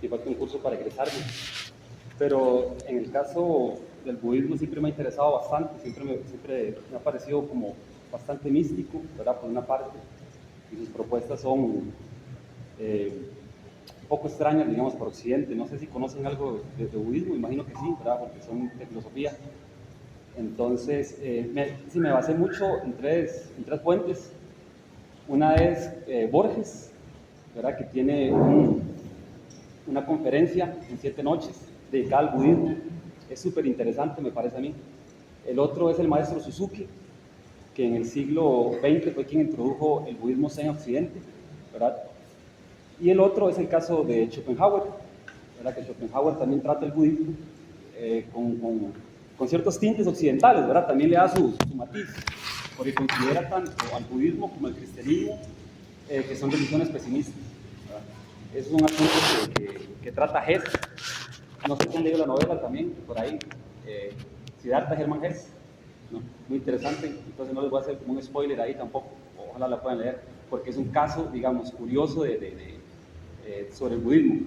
que falta un curso para egresarme. Pero en el caso del budismo siempre me ha interesado bastante, siempre me ha parecido como bastante místico, ¿verdad? Por una parte, y sus propuestas son un poco extrañas, digamos, para Occidente. No sé si conocen algo de budismo, imagino que sí, ¿verdad? Porque son de filosofía. Entonces, me basé mucho en tres fuentes. Una es Borges, ¿verdad? Que tiene una conferencia en 7 noches dedicada al budismo. Es súper interesante, me parece a mí. El otro es el maestro Suzuki, que en el siglo XX fue quien introdujo el budismo zen en Occidente, ¿verdad? Y el otro es el caso de Schopenhauer, ¿verdad? Que Schopenhauer también trata el budismo con ciertos tintes occidentales, ¿verdad? También le da su matiz, porque considera tanto al budismo como al cristianismo que son religiones pesimistas, ¿verdad? Es un asunto que trata Hess. No sé si han leído la novela también, por ahí, Siddhartha Hermann Hesse, ¿no? Muy interesante, entonces no les voy a hacer como un spoiler ahí tampoco, ojalá la puedan leer, porque es un caso, digamos, curioso sobre el budismo.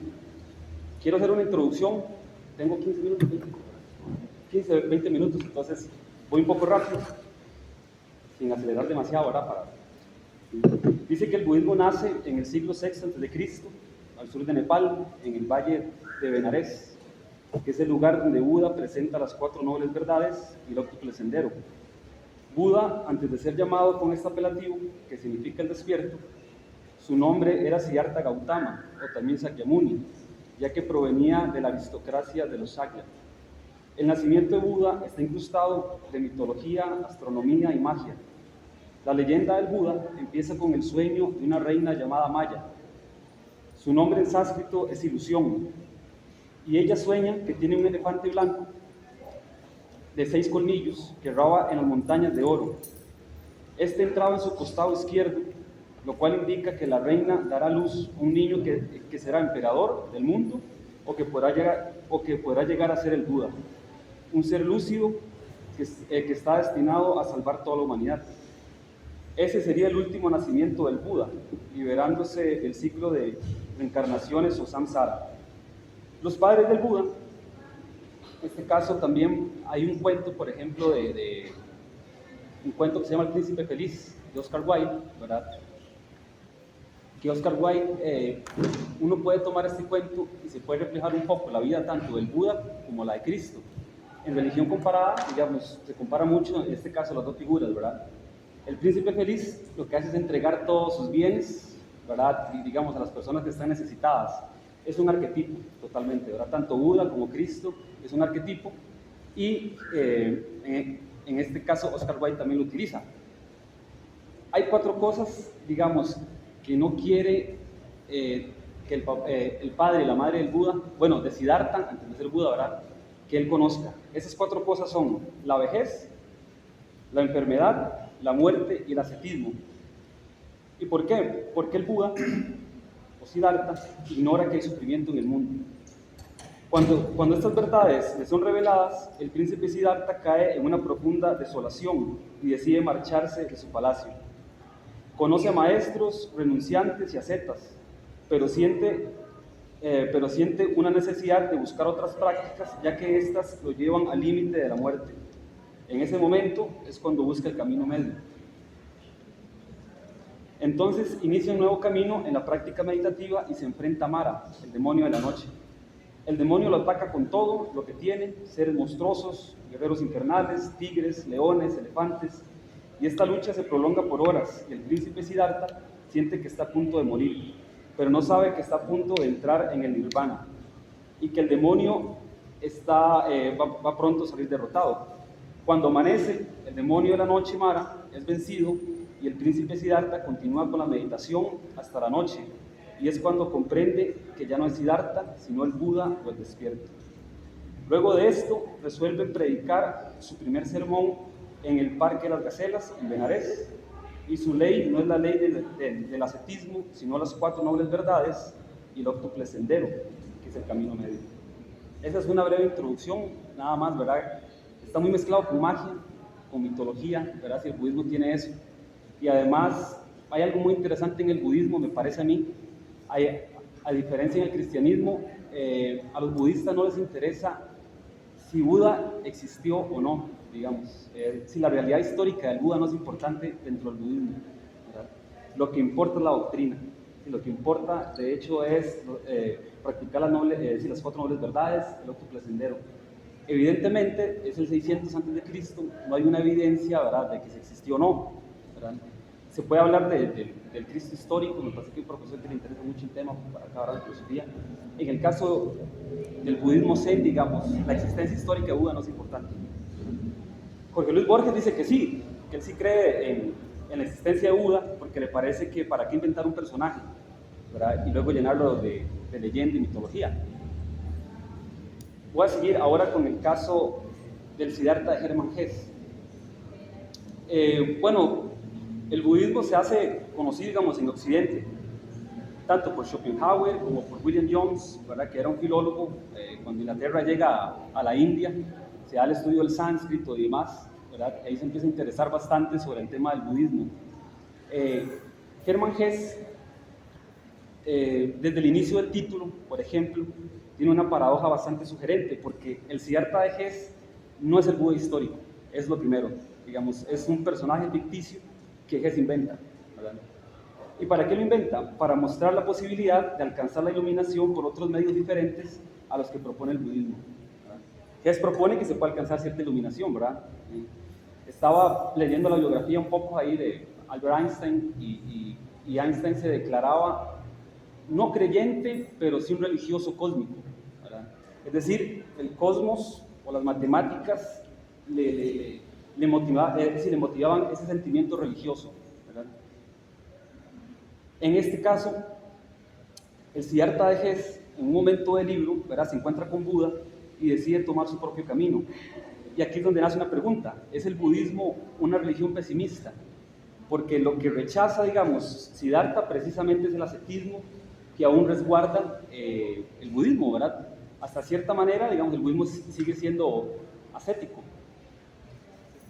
Quiero hacer una introducción, tengo 20 minutos, entonces voy un poco rápido, sin acelerar demasiado, ¿verdad? Dice que el budismo nace en el siglo VI a.C., al sur de Nepal, en el valle de Benares, que es el lugar donde Buda presenta las 4 nobles verdades y el octuple sendero. Buda, antes de ser llamado con este apelativo, que significa el despierto, su nombre era Siddhartha Gautama, o también Sakyamuni, ya que provenía de la aristocracia de los Sakya. El nacimiento de Buda está incrustado de mitología, astronomía y magia. La leyenda del Buda empieza con el sueño de una reina llamada Maya. Su nombre en sánscrito es ilusión, y ella sueña que tiene un elefante blanco de 6 colmillos que roba en las montañas de oro. Este entraba en su costado izquierdo, lo cual indica que la reina dará a luz a un niño que será emperador del mundo o que podrá llegar a ser el Buda, un ser lúcido que está destinado a salvar toda la humanidad. Ese sería el último nacimiento del Buda, liberándose del ciclo de reencarnaciones o samsara. Los padres del Buda, en este caso también hay un cuento, por ejemplo, un cuento que se llama El Príncipe Feliz, de Oscar Wilde, ¿verdad? Que Oscar Wilde, uno puede tomar este cuento y se puede reflejar un poco la vida tanto del Buda como la de Cristo. En religión comparada, digamos, se compara mucho, en este caso, las dos figuras, ¿verdad? El príncipe feliz lo que hace es entregar todos sus bienes, ¿verdad? Y, digamos, a las personas que están necesitadas. Es un arquetipo totalmente, ¿verdad? Tanto Buda como Cristo es un arquetipo y en este caso Oscar Wilde también lo utiliza. Hay 4 cosas, digamos, que no quiere que el padre y la madre del Buda, bueno, de Siddhartha, antes de ser Buda, ¿verdad?, que él conozca. Esas 4 cosas son la vejez, la enfermedad, la muerte y el ascetismo. ¿Y por qué? Porque el Buda, o Siddhartha, ignora que hay sufrimiento en el mundo. Cuando estas verdades le son reveladas, el príncipe Siddhartha cae en una profunda desolación y decide marcharse de su palacio. Conoce a maestros, renunciantes y ascetas, pero siente una necesidad de buscar otras prácticas, ya que éstas lo llevan al límite de la muerte. En ese momento es cuando busca el camino medio. Entonces inicia un nuevo camino en la práctica meditativa y se enfrenta a Mara, el demonio de la noche. El demonio lo ataca con todo lo que tiene, seres monstruosos, guerreros infernales, tigres, leones, elefantes, y esta lucha se prolonga por horas y el príncipe Siddhartha siente que está a punto de morir, pero no sabe que está a punto de entrar en el nirvana y que el demonio va pronto a salir derrotado. Cuando amanece, el demonio de la noche, Mara, es vencido y el príncipe Siddhartha continúa con la meditación hasta la noche, y es cuando comprende que ya no es Siddhartha, sino el Buda o el despierto. Luego de esto, resuelve predicar su primer sermón en el Parque de las Gacelas, en Benares, y su ley no es la ley del ascetismo, sino las 4 nobles verdades y el octuple sendero, que es el camino medio. Esa es una breve introducción, nada más, ¿verdad? Está muy mezclado con magia, con mitología, ¿verdad? Si el budismo tiene eso. Y además, hay algo muy interesante en el budismo, me parece a mí. Hay A diferencia en el cristianismo, a los budistas no les interesa si Buda existió o no, digamos. Si la realidad histórica del Buda no es importante dentro del budismo, ¿verdad? Lo que importa es la doctrina. Y lo que importa, de hecho, es practicar las 4 nobles verdades, el octuple sendero. Evidentemente, es el 600 antes de Cristo, no hay una evidencia, ¿verdad?, de que se existió o no, ¿verdad? Se puede hablar del Cristo histórico, me parece que hay un profesor que le interesa mucho el tema para acabar la filosofía. En el caso del budismo zen, digamos, la existencia histórica de Buda no es importante. Jorge Luis Borges dice que sí, que él sí cree en la existencia de Buda, porque le parece que para qué inventar un personaje, ¿verdad?, y luego llenarlo de leyenda y mitología. Voy a seguir ahora con el caso del Siddhartha de Hermann Hesse. Bueno, el budismo se hace conocido, digamos, en Occidente, tanto por Schopenhauer como por William Jones, ¿verdad?, que era un filólogo. Cuando Inglaterra llega a la India, se da el estudio del sánscrito y demás, ¿verdad? Ahí se empieza a interesar bastante sobre el tema del budismo. Hermann Hesse, desde el inicio del título, por ejemplo, tiene una paradoja bastante sugerente, porque el Siddhartha de Hesse no es el Buda histórico, es lo primero, digamos, es un personaje ficticio que Hesse inventa, ¿verdad? ¿Y para qué lo inventa? Para mostrar la posibilidad de alcanzar la iluminación por otros medios diferentes a los que propone el budismo, ¿verdad? Hesse propone que se puede alcanzar cierta iluminación, ¿verdad? Estaba leyendo la biografía un poco ahí de Albert Einstein, y Einstein se declaraba no creyente, pero sí un religioso cósmico, ¿verdad? Es decir, el cosmos o las matemáticas le motivaban ese sentimiento religioso, ¿verdad? En este caso, el Siddhartha de Hesse, en un momento del libro, ¿verdad?, se encuentra con Buda y decide tomar su propio camino. Y aquí es donde nace una pregunta: ¿es el budismo una religión pesimista? Porque lo que rechaza, digamos, Siddhartha precisamente es el ascetismo que aún resguarda el budismo, ¿verdad? Hasta cierta manera, digamos, el budismo sigue siendo ascético.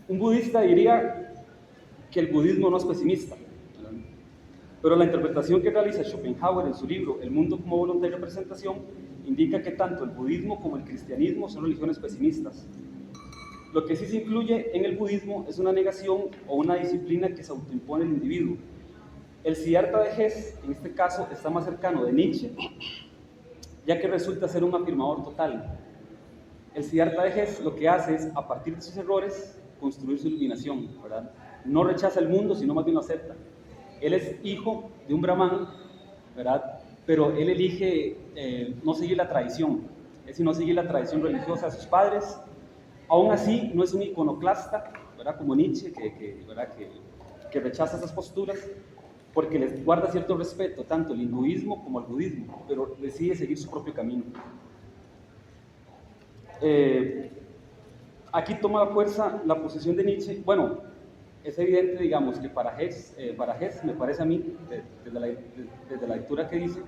Un budista diría que el budismo no es pesimista, ¿verdad? Pero la interpretación que realiza Schopenhauer en su libro El mundo como voluntad y representación indica que tanto el budismo como el cristianismo son religiones pesimistas. Lo que sí se incluye en el budismo es una negación o una disciplina que se autoimpone el individuo. El Siddhartha de Hesse, en este caso, está más cercano de Nietzsche, ya que resulta ser un afirmador total. El Siddhartha de Hesse lo que hace es, a partir de sus errores, construir su iluminación, ¿verdad? No rechaza el mundo, sino más bien lo acepta. Él es hijo de un brahman, ¿verdad?, pero él elige no seguir la tradición, es decir, no seguir la tradición religiosa de sus padres. Aún así, no es un iconoclasta, ¿verdad?, como Nietzsche, que rechaza esas posturas, porque les guarda cierto respeto tanto al hinduismo como al budismo, pero decide seguir su propio camino. Aquí toma fuerza la posición de Nietzsche. Bueno, es evidente, digamos, que para Hesse, me parece a mí, desde la lectura que dice,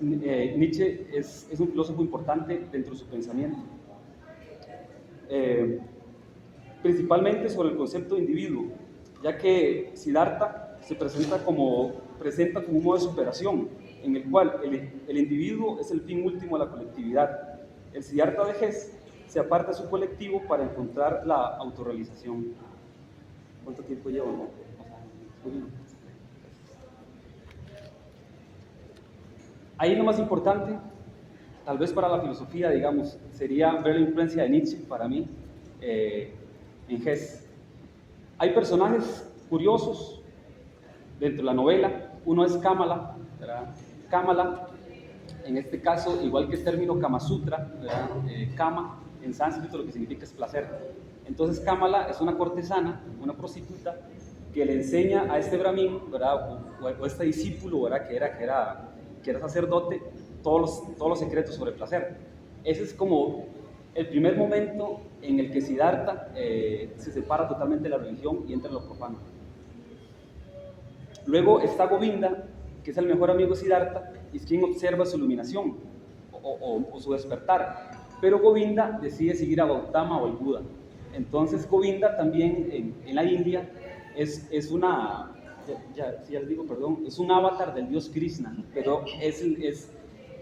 Nietzsche es un filósofo importante dentro de su pensamiento. Principalmente sobre el concepto de individuo, ya que Siddhartha se presenta como un modo de superación, en el cual el individuo es el fin último de la colectividad. El Siddhartha de Hesse se aparta de su colectivo para encontrar la autorrealización. ¿Cuánto tiempo lleva? Ahí lo más importante, tal vez para la filosofía, digamos, sería ver la influencia de Nietzsche, para mí, en Hesse. Hay personajes curiosos dentro de la novela. Uno es Kamala, ¿verdad? Kamala, en este caso, igual que el término Kama Sutra, ¿verdad?, Kama en sánscrito lo que significa es placer. Entonces Kamala es una cortesana, una prostituta, que le enseña a este brahmin, ¿verdad?, o este discípulo, ¿verdad?, que era sacerdote, todos los secretos sobre el placer. Ese es como el primer momento en el que Siddhartha se separa totalmente de la religión y entra en lo profano. Luego está Govinda, que es el mejor amigo de Siddhartha, y es quien observa su iluminación o su despertar. Pero Govinda decide seguir a Gautama o al Buda. Entonces Govinda también en la India es un avatar del dios Krishna, pero es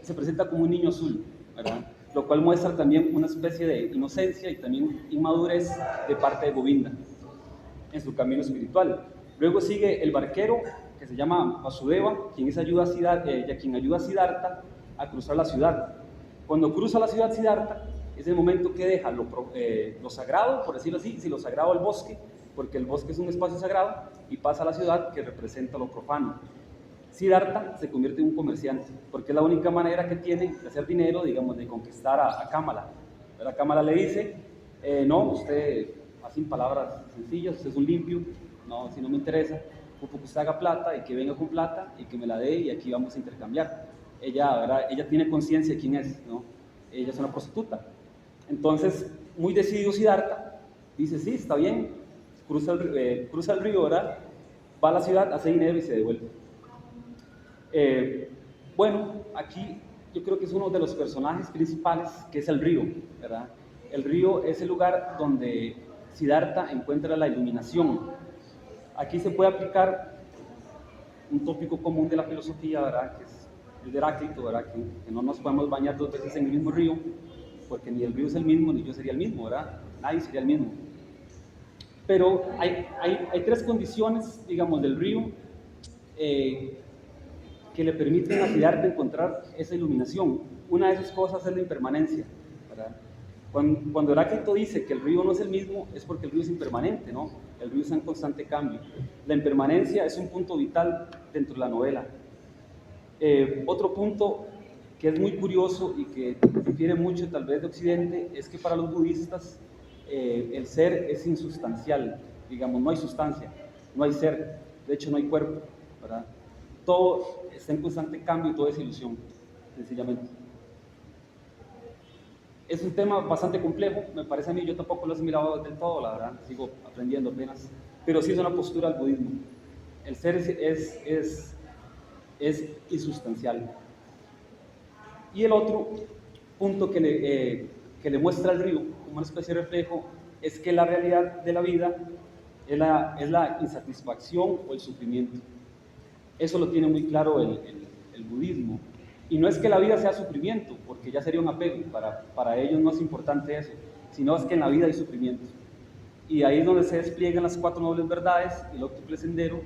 se presenta como un niño azul, ¿verdad? Lo cual muestra también una especie de inocencia y también inmadurez de parte de Govinda en su camino espiritual. Luego sigue el barquero, que se llama Vasudeva, quien ayuda a Siddhartha a cruzar la ciudad. Cuando cruza la ciudad Siddhartha, es el momento que deja lo sagrado, por decirlo así, lo sagrado al bosque, porque el bosque es un espacio sagrado, y pasa a la ciudad, que representa lo profano. Siddhartha se convierte en un comerciante, porque es la única manera que tiene de hacer dinero, digamos, de conquistar a Kamala. Pero Kamala le dice, no, usted, así en palabras sencillas, usted es un limpio, no, si no me interesa, ocupo que usted haga plata y que venga con plata y que me la dé y aquí vamos a intercambiar. Ella tiene conciencia de quién es, ¿no? Ella es una prostituta. Entonces, muy decidido Siddhartha, dice, sí, está bien, cruza el río, ¿verdad? Va a la ciudad, hace dinero y se devuelve. Bueno, aquí yo creo que es uno de los personajes principales, que es el río, ¿verdad? El río es el lugar donde Siddhartha encuentra la iluminación. Aquí se puede aplicar un tópico común de la filosofía, ¿verdad? Que es el de Heráclito, ¿verdad? Que no nos podemos bañar 2 veces en el mismo río, porque ni el río es el mismo, ni yo sería el mismo, ¿verdad? Nadie sería el mismo. Pero hay 3 condiciones, digamos, del río que le permiten a Siddhartha encontrar esa iluminación. Una de esas cosas es la impermanencia, ¿verdad? Cuando Heráclito dice que el río no es el mismo, es porque el río es impermanente, ¿no? El río está en constante cambio. La impermanencia es un punto vital dentro de la novela. Otro punto que es muy curioso y que difiere mucho tal vez de Occidente, es que para los budistas el ser es insustancial, digamos, no hay sustancia, no hay ser, de hecho no hay cuerpo, ¿verdad? Todo está en constante cambio y todo es ilusión, sencillamente. Es un tema bastante complejo, me parece a mí, yo tampoco lo he mirado del todo, la verdad, sigo aprendiendo apenas, pero sí es una postura del budismo. El ser es insustancial. Y el otro punto que le muestra el río, como una especie de reflejo, es que la realidad de la vida es la insatisfacción o el sufrimiento. Eso lo tiene muy claro el budismo. Y no es que la vida sea sufrimiento, porque ya sería un apego, para ellos no es importante eso, sino es que en la vida hay sufrimiento. Y ahí es donde se despliegan las 4 nobles verdades y el octuple sendero,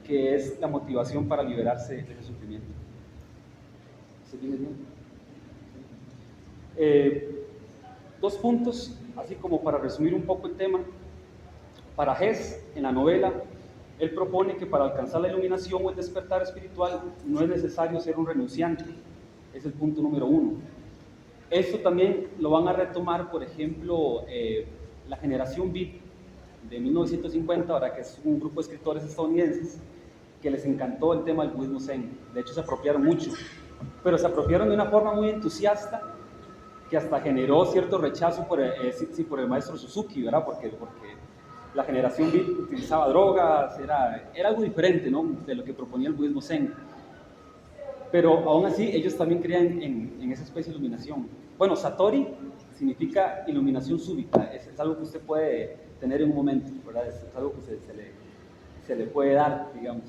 que es la motivación para liberarse de ese sufrimiento. ¿Se tiene bien? 2 puntos, así como para resumir un poco el tema. Para Hess, en la novela, él propone que para alcanzar la iluminación o el despertar espiritual no es necesario ser un renunciante. Es el punto número 1. Esto también lo van a retomar, por ejemplo, la generación Beat de 1950, ahora que es un grupo de escritores estadounidenses que les encantó el tema del budismo zen. De hecho, se apropiaron mucho, pero se apropiaron de una forma muy entusiasta que hasta generó cierto rechazo por el maestro Suzuki, ¿verdad? Porque la generación Beat utilizaba drogas, era algo diferente, ¿no?, de lo que proponía el budismo zen. Pero aún así, ellos también creían en esa especie de iluminación. Bueno, Satori significa iluminación súbita, es algo que usted puede tener en un momento, ¿verdad? Es algo que se le puede dar, digamos.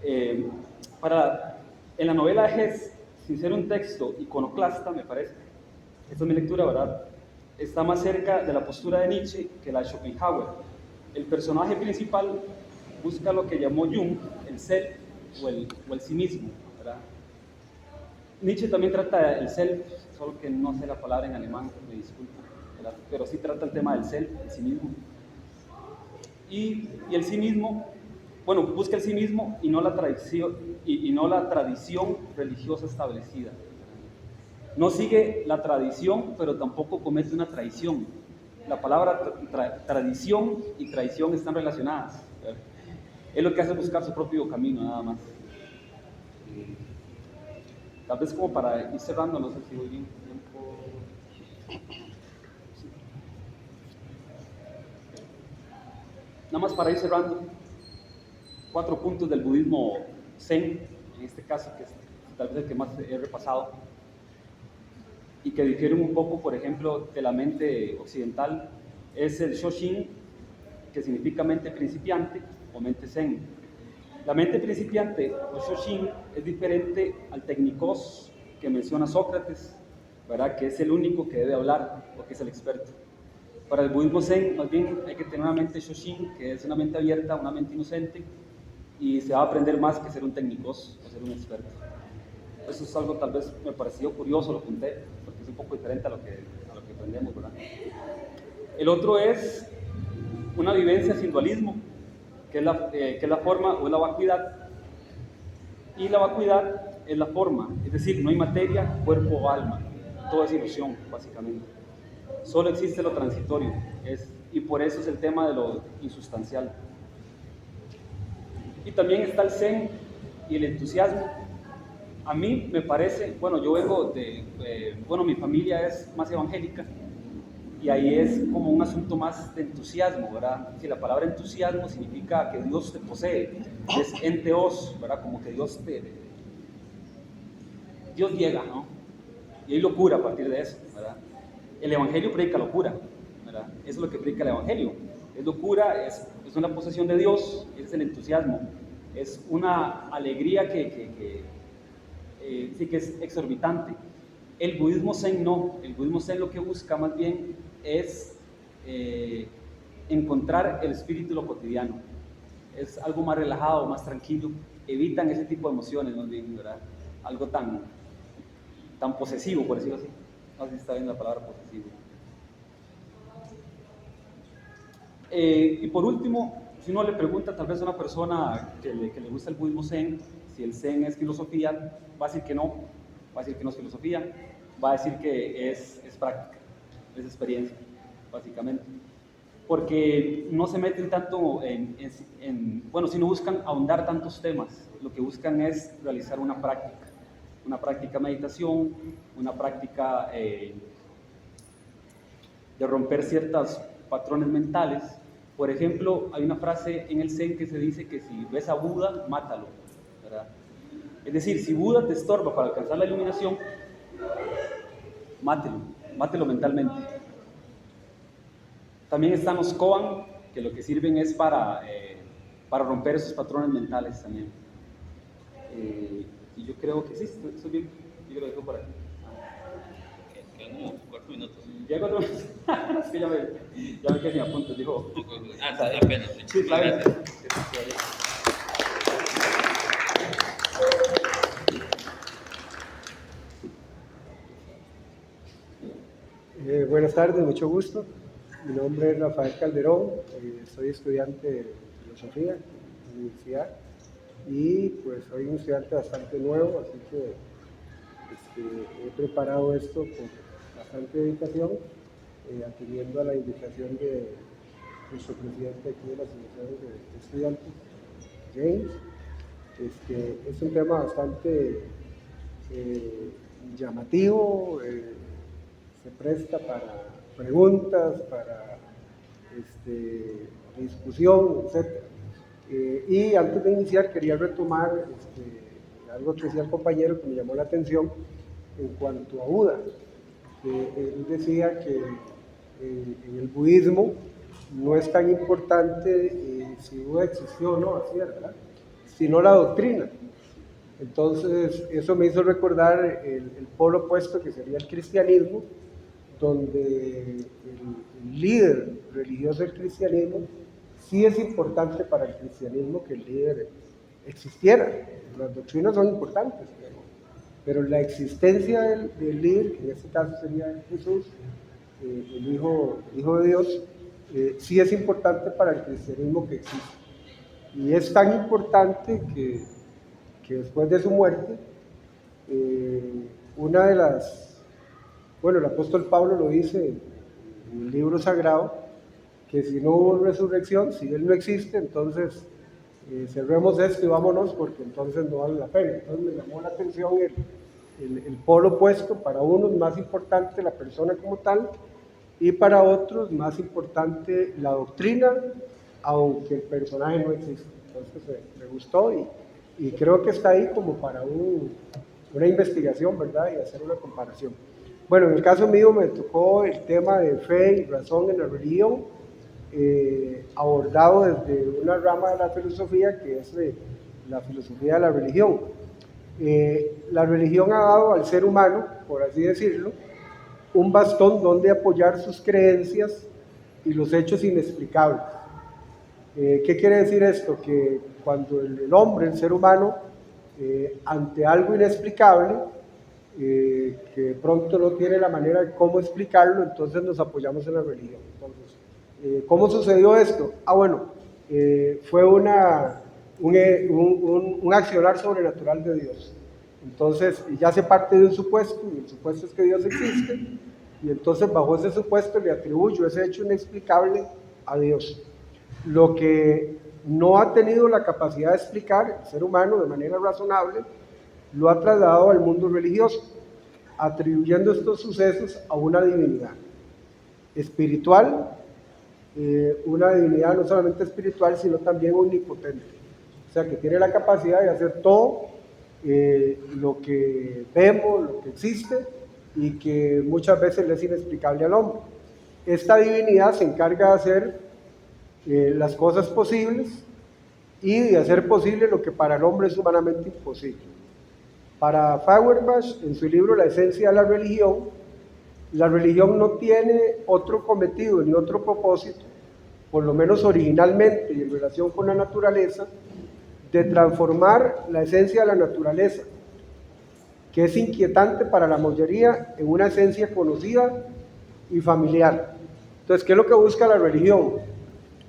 En la novela de Hess, sin ser un texto iconoclasta, me parece, esta es mi lectura, ¿verdad?, está más cerca de la postura de Nietzsche que la de Schopenhauer. El personaje principal busca lo que llamó Jung el self o el sí mismo, ¿verdad? Nietzsche también trata el self, solo que no sé la palabra en alemán, me disculpo, ¿verdad?, pero sí trata el tema del self, el sí mismo. Y el sí mismo, bueno, busca el sí mismo y no la tradición religiosa establecida. No sigue la tradición, pero tampoco comete una traición. La palabra tradición y traición están relacionadas. Es lo que hace buscar su propio camino, nada más. Tal vez como para ir cerrando, no sé si voy bien. Sí. Nada más para ir cerrando, 4 puntos del budismo zen, en este caso, que es tal vez el que más he repasado, y que difieren un poco, por ejemplo, de la mente occidental, es el Shoshin, que significa mente principiante o mente zen. La mente principiante, o Shoshin, es diferente al Technikos que menciona Sócrates, ¿verdad? Que es el único que debe hablar, porque es el experto. Para el budismo Zen, más bien hay que tener una mente Shoshin, que es una mente abierta, una mente inocente, y se va a aprender más que ser un Technikos o ser un experto. Eso es algo tal vez me pareció curioso, lo apunté, porque es un poco diferente a lo que aprendemos, ¿verdad? El otro es una vivencia sin dualismo, que es la forma o es la vacuidad. Y la vacuidad es la forma, es decir, no hay materia, cuerpo o alma, todo es ilusión, básicamente. Solo existe lo transitorio, y por eso es el tema de lo insustancial. Y también está el zen y el entusiasmo. A mí me parece, bueno, yo vengo mi familia es más evangélica, y ahí es como un asunto más de entusiasmo, ¿verdad? Si la palabra entusiasmo significa que Dios te posee, es enteos, ¿verdad? Como que Dios llega, ¿no? Y hay locura a partir de eso, ¿verdad? El Evangelio predica locura, ¿verdad? Eso es lo que predica el Evangelio. Es locura, es una posesión de Dios, es el entusiasmo, es una alegría que sí que es exorbitante. El budismo zen no, el budismo zen lo que busca más bien es encontrar el espíritu de lo cotidiano. Es algo más relajado, más tranquilo, evitan ese tipo de emociones más bien, ¿verdad? Algo tan posesivo, por decirlo así. No sé si está bien la palabra posesivo. Y por último, si uno le pregunta tal vez a una persona que le gusta el budismo zen, si el zen es filosofía, va a decir que no, va a decir que no es filosofía, va a decir que es práctica, es experiencia, básicamente. Porque no se meten tanto si no buscan ahondar tantos temas, lo que buscan es realizar una práctica de meditación, una práctica de romper ciertos patrones mentales. Por ejemplo, hay una frase en el Zen que se dice que si ves a Buda, mátalo, ¿verdad? Es decir, si Buda te estorba para alcanzar la iluminación, mátelo mentalmente. También están los koan, que lo que sirven es para romper esos patrones mentales también. Y yo creo que sí, estoy bien. Yo lo dejo por aquí. Quedan como 4 minutos. Ya 4 minutos. Es que ya me quedé sin apuntes, dijo. Apenas. Sí, está bien. Buenas tardes, mucho gusto. Mi nombre es Rafael Calderón, soy estudiante de filosofía en la universidad y pues soy un estudiante bastante nuevo, así que he preparado esto con bastante dedicación, atendiendo a la invitación de nuestro presidente aquí de la Asociación de Estudiantes, James. Es un tema bastante llamativo, se presta para preguntas, para discusión, etc. Y antes de iniciar quería retomar algo que decía el compañero que me llamó la atención en cuanto a Buda. Él decía que en el budismo no es tan importante si Buda existió o no, así, ¿verdad? Sino la doctrina. Entonces eso me hizo recordar el polo opuesto que sería el cristianismo, donde el líder religioso del cristianismo sí es importante para el cristianismo que el líder existiera. Las doctrinas son importantes, pero la existencia del líder, que en este caso sería Jesús, el Hijo de Dios, sí es importante para el cristianismo que existe. Y es tan importante que después de su muerte, una de las... Bueno, el apóstol Pablo lo dice en el libro sagrado, que si no hubo resurrección, si Él no existe, entonces cerremos esto y vámonos, porque entonces no vale la pena. Entonces me llamó la atención el polo opuesto. Para unos más importante la persona como tal, y para otros más importante la doctrina, aunque el personaje no existe. Entonces me gustó y creo que está ahí como para una investigación, ¿verdad? Y hacer una comparación. Bueno, en el caso mío me tocó el tema de fe y razón en la religión, abordado desde una rama de la filosofía que es la filosofía de la religión. La religión ha dado al ser humano, por así decirlo, un bastón donde apoyar sus creencias y los hechos inexplicables. ¿Qué quiere decir esto? Que cuando el hombre, el ser humano, ante algo inexplicable, que pronto no tiene la manera de cómo explicarlo, entonces nos apoyamos en la religión. Entonces, ¿cómo sucedió esto? Fue un accionar sobrenatural de Dios. Entonces ya se parte de un supuesto, y el supuesto es que Dios existe, y entonces bajo ese supuesto le atribuyo ese hecho inexplicable a Dios. Lo que no ha tenido la capacidad de explicar el ser humano de manera razonable, lo ha trasladado al mundo religioso, atribuyendo estos sucesos a una divinidad espiritual, una divinidad no solamente espiritual, sino también omnipotente. O sea, que tiene la capacidad de hacer todo lo que vemos, lo que existe, y que muchas veces le es inexplicable al hombre. Esta divinidad se encarga de hacer las cosas posibles y de hacer posible lo que para el hombre es humanamente imposible. Para Feuerbach, en su libro La esencia de la religión no tiene otro cometido ni otro propósito, por lo menos originalmente y en relación con la naturaleza, de transformar la esencia de la naturaleza, que es inquietante para la mayoría, en una esencia conocida y familiar. Entonces, ¿qué es lo que busca la religión?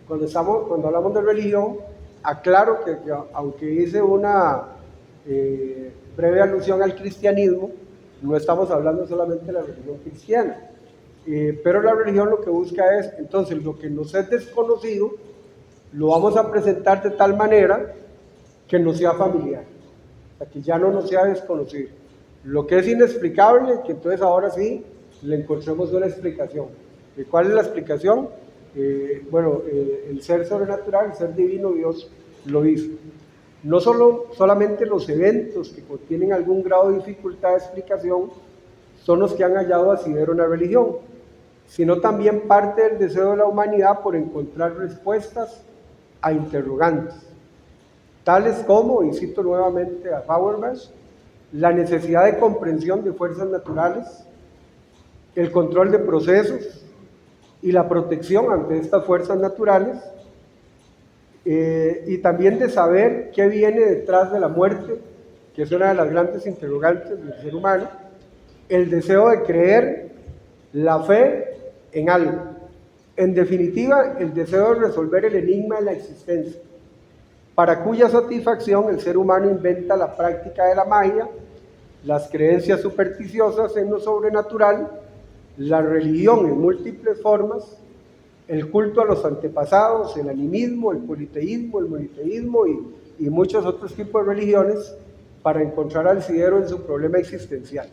Cuando hablamos de religión, aclaro que aunque hice una breve alusión al cristianismo, no estamos hablando solamente de la religión cristiana, pero la religión lo que busca es, entonces, lo que nos es desconocido, lo vamos a presentar de tal manera que nos sea familiar, o sea, que ya no nos sea desconocido. Lo que es inexplicable, que entonces ahora sí le encontremos una explicación. ¿Y cuál es la explicación? El ser sobrenatural, el ser divino, Dios lo hizo. No solamente los eventos que contienen algún grado de dificultad de explicación son los que han hallado asidero en la religión, sino también parte del deseo de la humanidad por encontrar respuestas a interrogantes, tales como, y cito nuevamente a Feuerbach, la necesidad de comprensión de fuerzas naturales, el control de procesos y la protección ante estas fuerzas naturales, y también de saber qué viene detrás de la muerte, que es una de las grandes interrogantes del ser humano, el deseo de creer, la fe en algo. En definitiva, el deseo de resolver el enigma de la existencia, para cuya satisfacción el ser humano inventa la práctica de la magia, las creencias supersticiosas en lo sobrenatural, la religión en múltiples formas, el culto a los antepasados, el animismo, el politeísmo, el moniteísmo y muchos otros tipos de religiones para encontrar asidero en su problema existencial,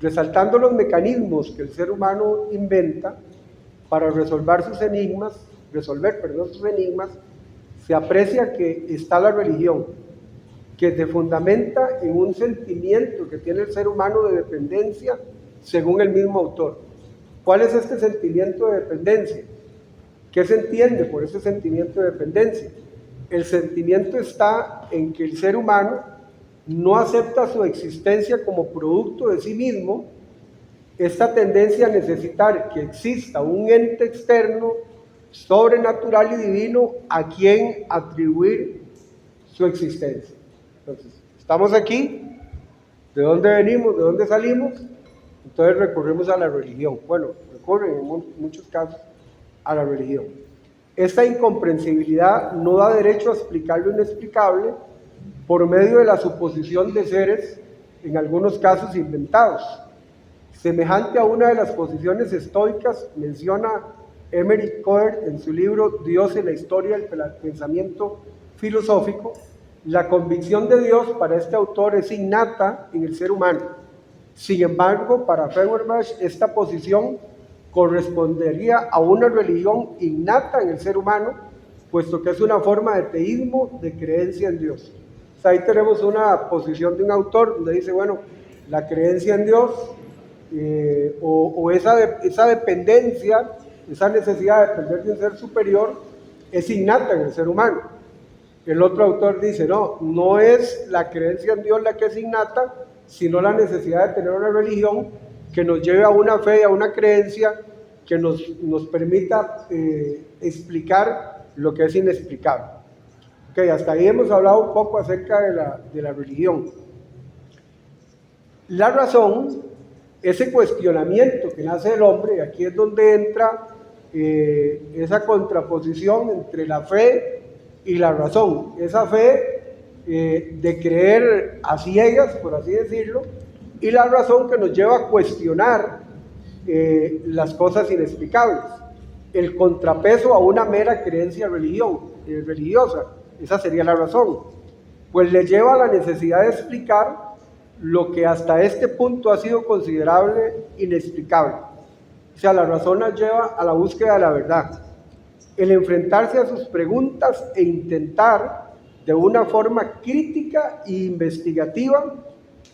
resaltando los mecanismos que el ser humano inventa para resolver sus enigmas, se aprecia que está la religión, que se fundamenta en un sentimiento que tiene el ser humano de dependencia, según el mismo autor. ¿Cuál es este sentimiento de dependencia? ¿Qué se entiende por ese sentimiento de dependencia? El sentimiento está en que el ser humano no acepta su existencia como producto de sí mismo, esta tendencia a necesitar que exista un ente externo, sobrenatural y divino, a quien atribuir su existencia. Entonces, estamos aquí, ¿de dónde venimos? ¿De dónde salimos? Entonces recurrimos a la religión. Bueno, recurren en muchos casos a la religión. Esta incomprensibilidad no da derecho a explicar lo inexplicable por medio de la suposición de seres, en algunos casos inventados. Semejante a una de las posiciones estoicas, menciona Emery Cohen en su libro Dios en la historia del pensamiento filosófico, la convicción de Dios para este autor es innata en el ser humano. Sin embargo, para Feuerbach, esta posición correspondería a una religión innata en el ser humano, puesto que es una forma de teísmo, de creencia en Dios. O sea, ahí tenemos una posición de un autor donde dice, bueno, la creencia en Dios esa dependencia, esa necesidad de depender de un ser superior, es innata en el ser humano. El otro autor dice, no, no es la creencia en Dios la que es innata, sino la necesidad de tener una religión que nos lleve a una fe y a una creencia que nos permita explicar lo que es inexplicable. Ok, hasta ahí hemos hablado un poco acerca de la religión. La razón, ese cuestionamiento que nace del hombre, y aquí es donde entra esa contraposición entre la fe y la razón. Esa fe de creer a ciegas, por así decirlo, y la razón que nos lleva a cuestionar las cosas inexplicables. El contrapeso a una mera creencia religiosa, esa sería la razón. Pues le lleva a la necesidad de explicar lo que hasta este punto ha sido considerable inexplicable. O sea, la razón nos lleva a la búsqueda de la verdad. El enfrentarse a sus preguntas e intentar de una forma crítica e investigativa,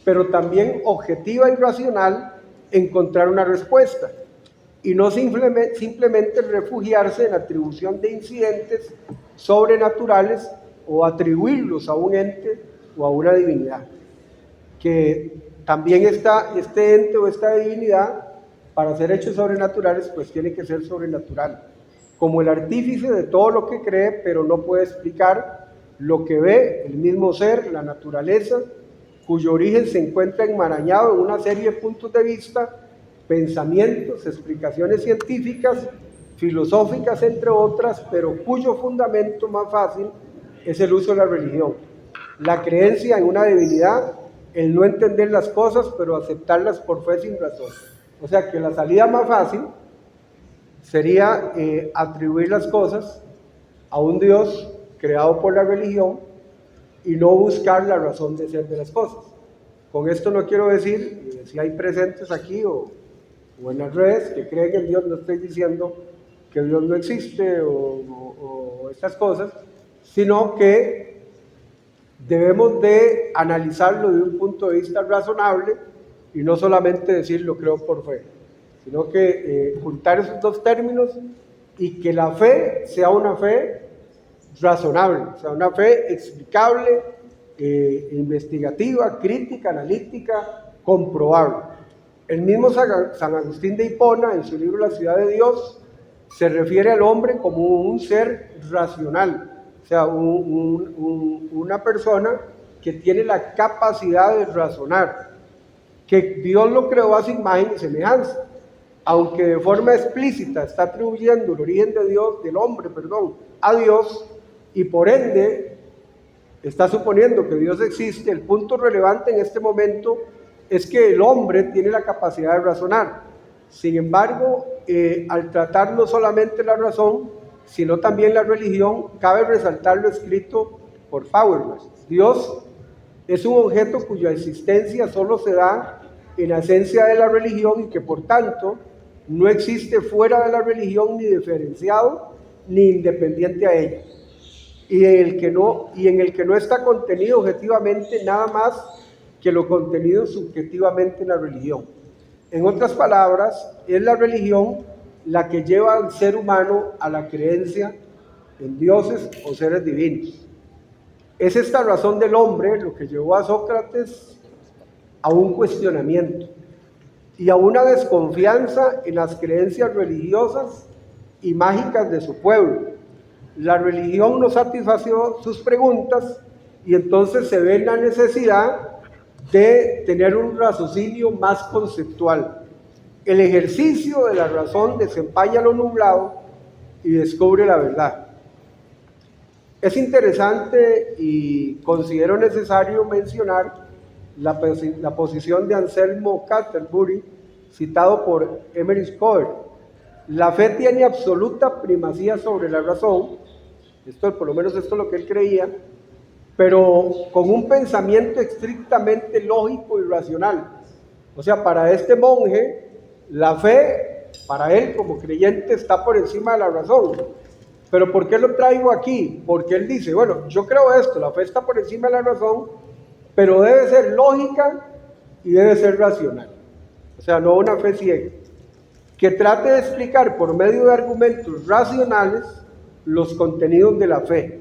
pero también objetiva y racional, encontrar una respuesta. Y no simplemente refugiarse en la atribución de incidentes sobrenaturales o atribuirlos a un ente o a una divinidad. Que también este ente o esta divinidad, para ser hechos sobrenaturales, pues tiene que ser sobrenatural. Como el artífice de todo lo que cree, pero no puede explicar lo que ve el mismo ser, la naturaleza, cuyo origen se encuentra enmarañado en una serie de puntos de vista, pensamientos, explicaciones científicas, filosóficas, entre otras, pero cuyo fundamento más fácil es el uso de la religión. La creencia en una divinidad, el no entender las cosas, pero aceptarlas por fe sin razón. O sea que la salida más fácil sería atribuir las cosas a un Dios creado por la religión y no buscar la razón de ser de las cosas. Con esto no quiero decir, si hay presentes aquí o en las redes que creen en Dios, no estoy diciendo que Dios no existe o estas cosas, sino que debemos de analizarlo de un punto de vista razonable y no solamente decir lo creo por fe, sino que juntar esos dos términos y que la fe sea una fe razonable, o sea, una fe explicable, investigativa, crítica, analítica, comprobable. El mismo San Agustín de Hipona, en su libro La ciudad de Dios, se refiere al hombre como un ser racional, o sea, una persona que tiene la capacidad de razonar, que Dios lo creó a su imagen y semejanza, aunque de forma explícita está atribuyendo el origen del hombre, a Dios, y por ende está suponiendo que Dios existe. El punto relevante en este momento es que el hombre tiene la capacidad de razonar. Sin embargo, al tratar no solamente la razón, sino también la religión, cabe resaltar lo escrito por Feuerbach. Dios es un objeto cuya existencia solo se da en la esencia de la religión y que por tanto no existe fuera de la religión, ni diferenciado ni independiente a ella, y en el que no está contenido objetivamente nada más que lo contenido subjetivamente en la religión. En otras palabras, es la religión la que lleva al ser humano a la creencia en dioses o seres divinos. Es esta razón del hombre lo que llevó a Sócrates a un cuestionamiento y a una desconfianza en las creencias religiosas y mágicas de su pueblo. La religión no satisfació sus preguntas y entonces se ve la necesidad de tener un raciocinio más conceptual. El ejercicio de la razón desempaña lo nublado y descubre la verdad. Es interesante y considero necesario mencionar la posición de Anselmo Canterbury, citado por Emery Schoer. La fe tiene absoluta primacía sobre la razón, por lo menos esto es lo que él creía, pero con un pensamiento estrictamente lógico y racional. O sea, para este monje, la fe, para él como creyente, está por encima de la razón. ¿Pero por qué lo traigo aquí? Porque él dice, bueno, yo creo esto, la fe está por encima de la razón, pero debe ser lógica y debe ser racional. O sea, no una fe ciega, que trate de explicar por medio de argumentos racionales los contenidos de la fe.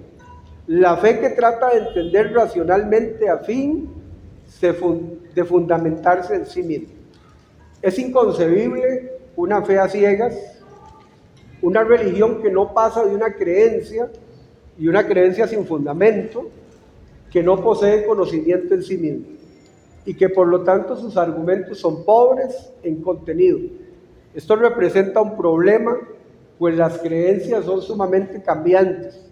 la fe que trata de entender racionalmente a fin de fundamentarse en sí misma. Es inconcebible una fe a ciegas, una religión que no pasa de una creencia y una creencia sin fundamento, que no posee conocimiento en sí misma y que por lo tanto sus argumentos son pobres en contenido. Esto representa un problema, pues las creencias son sumamente cambiantes.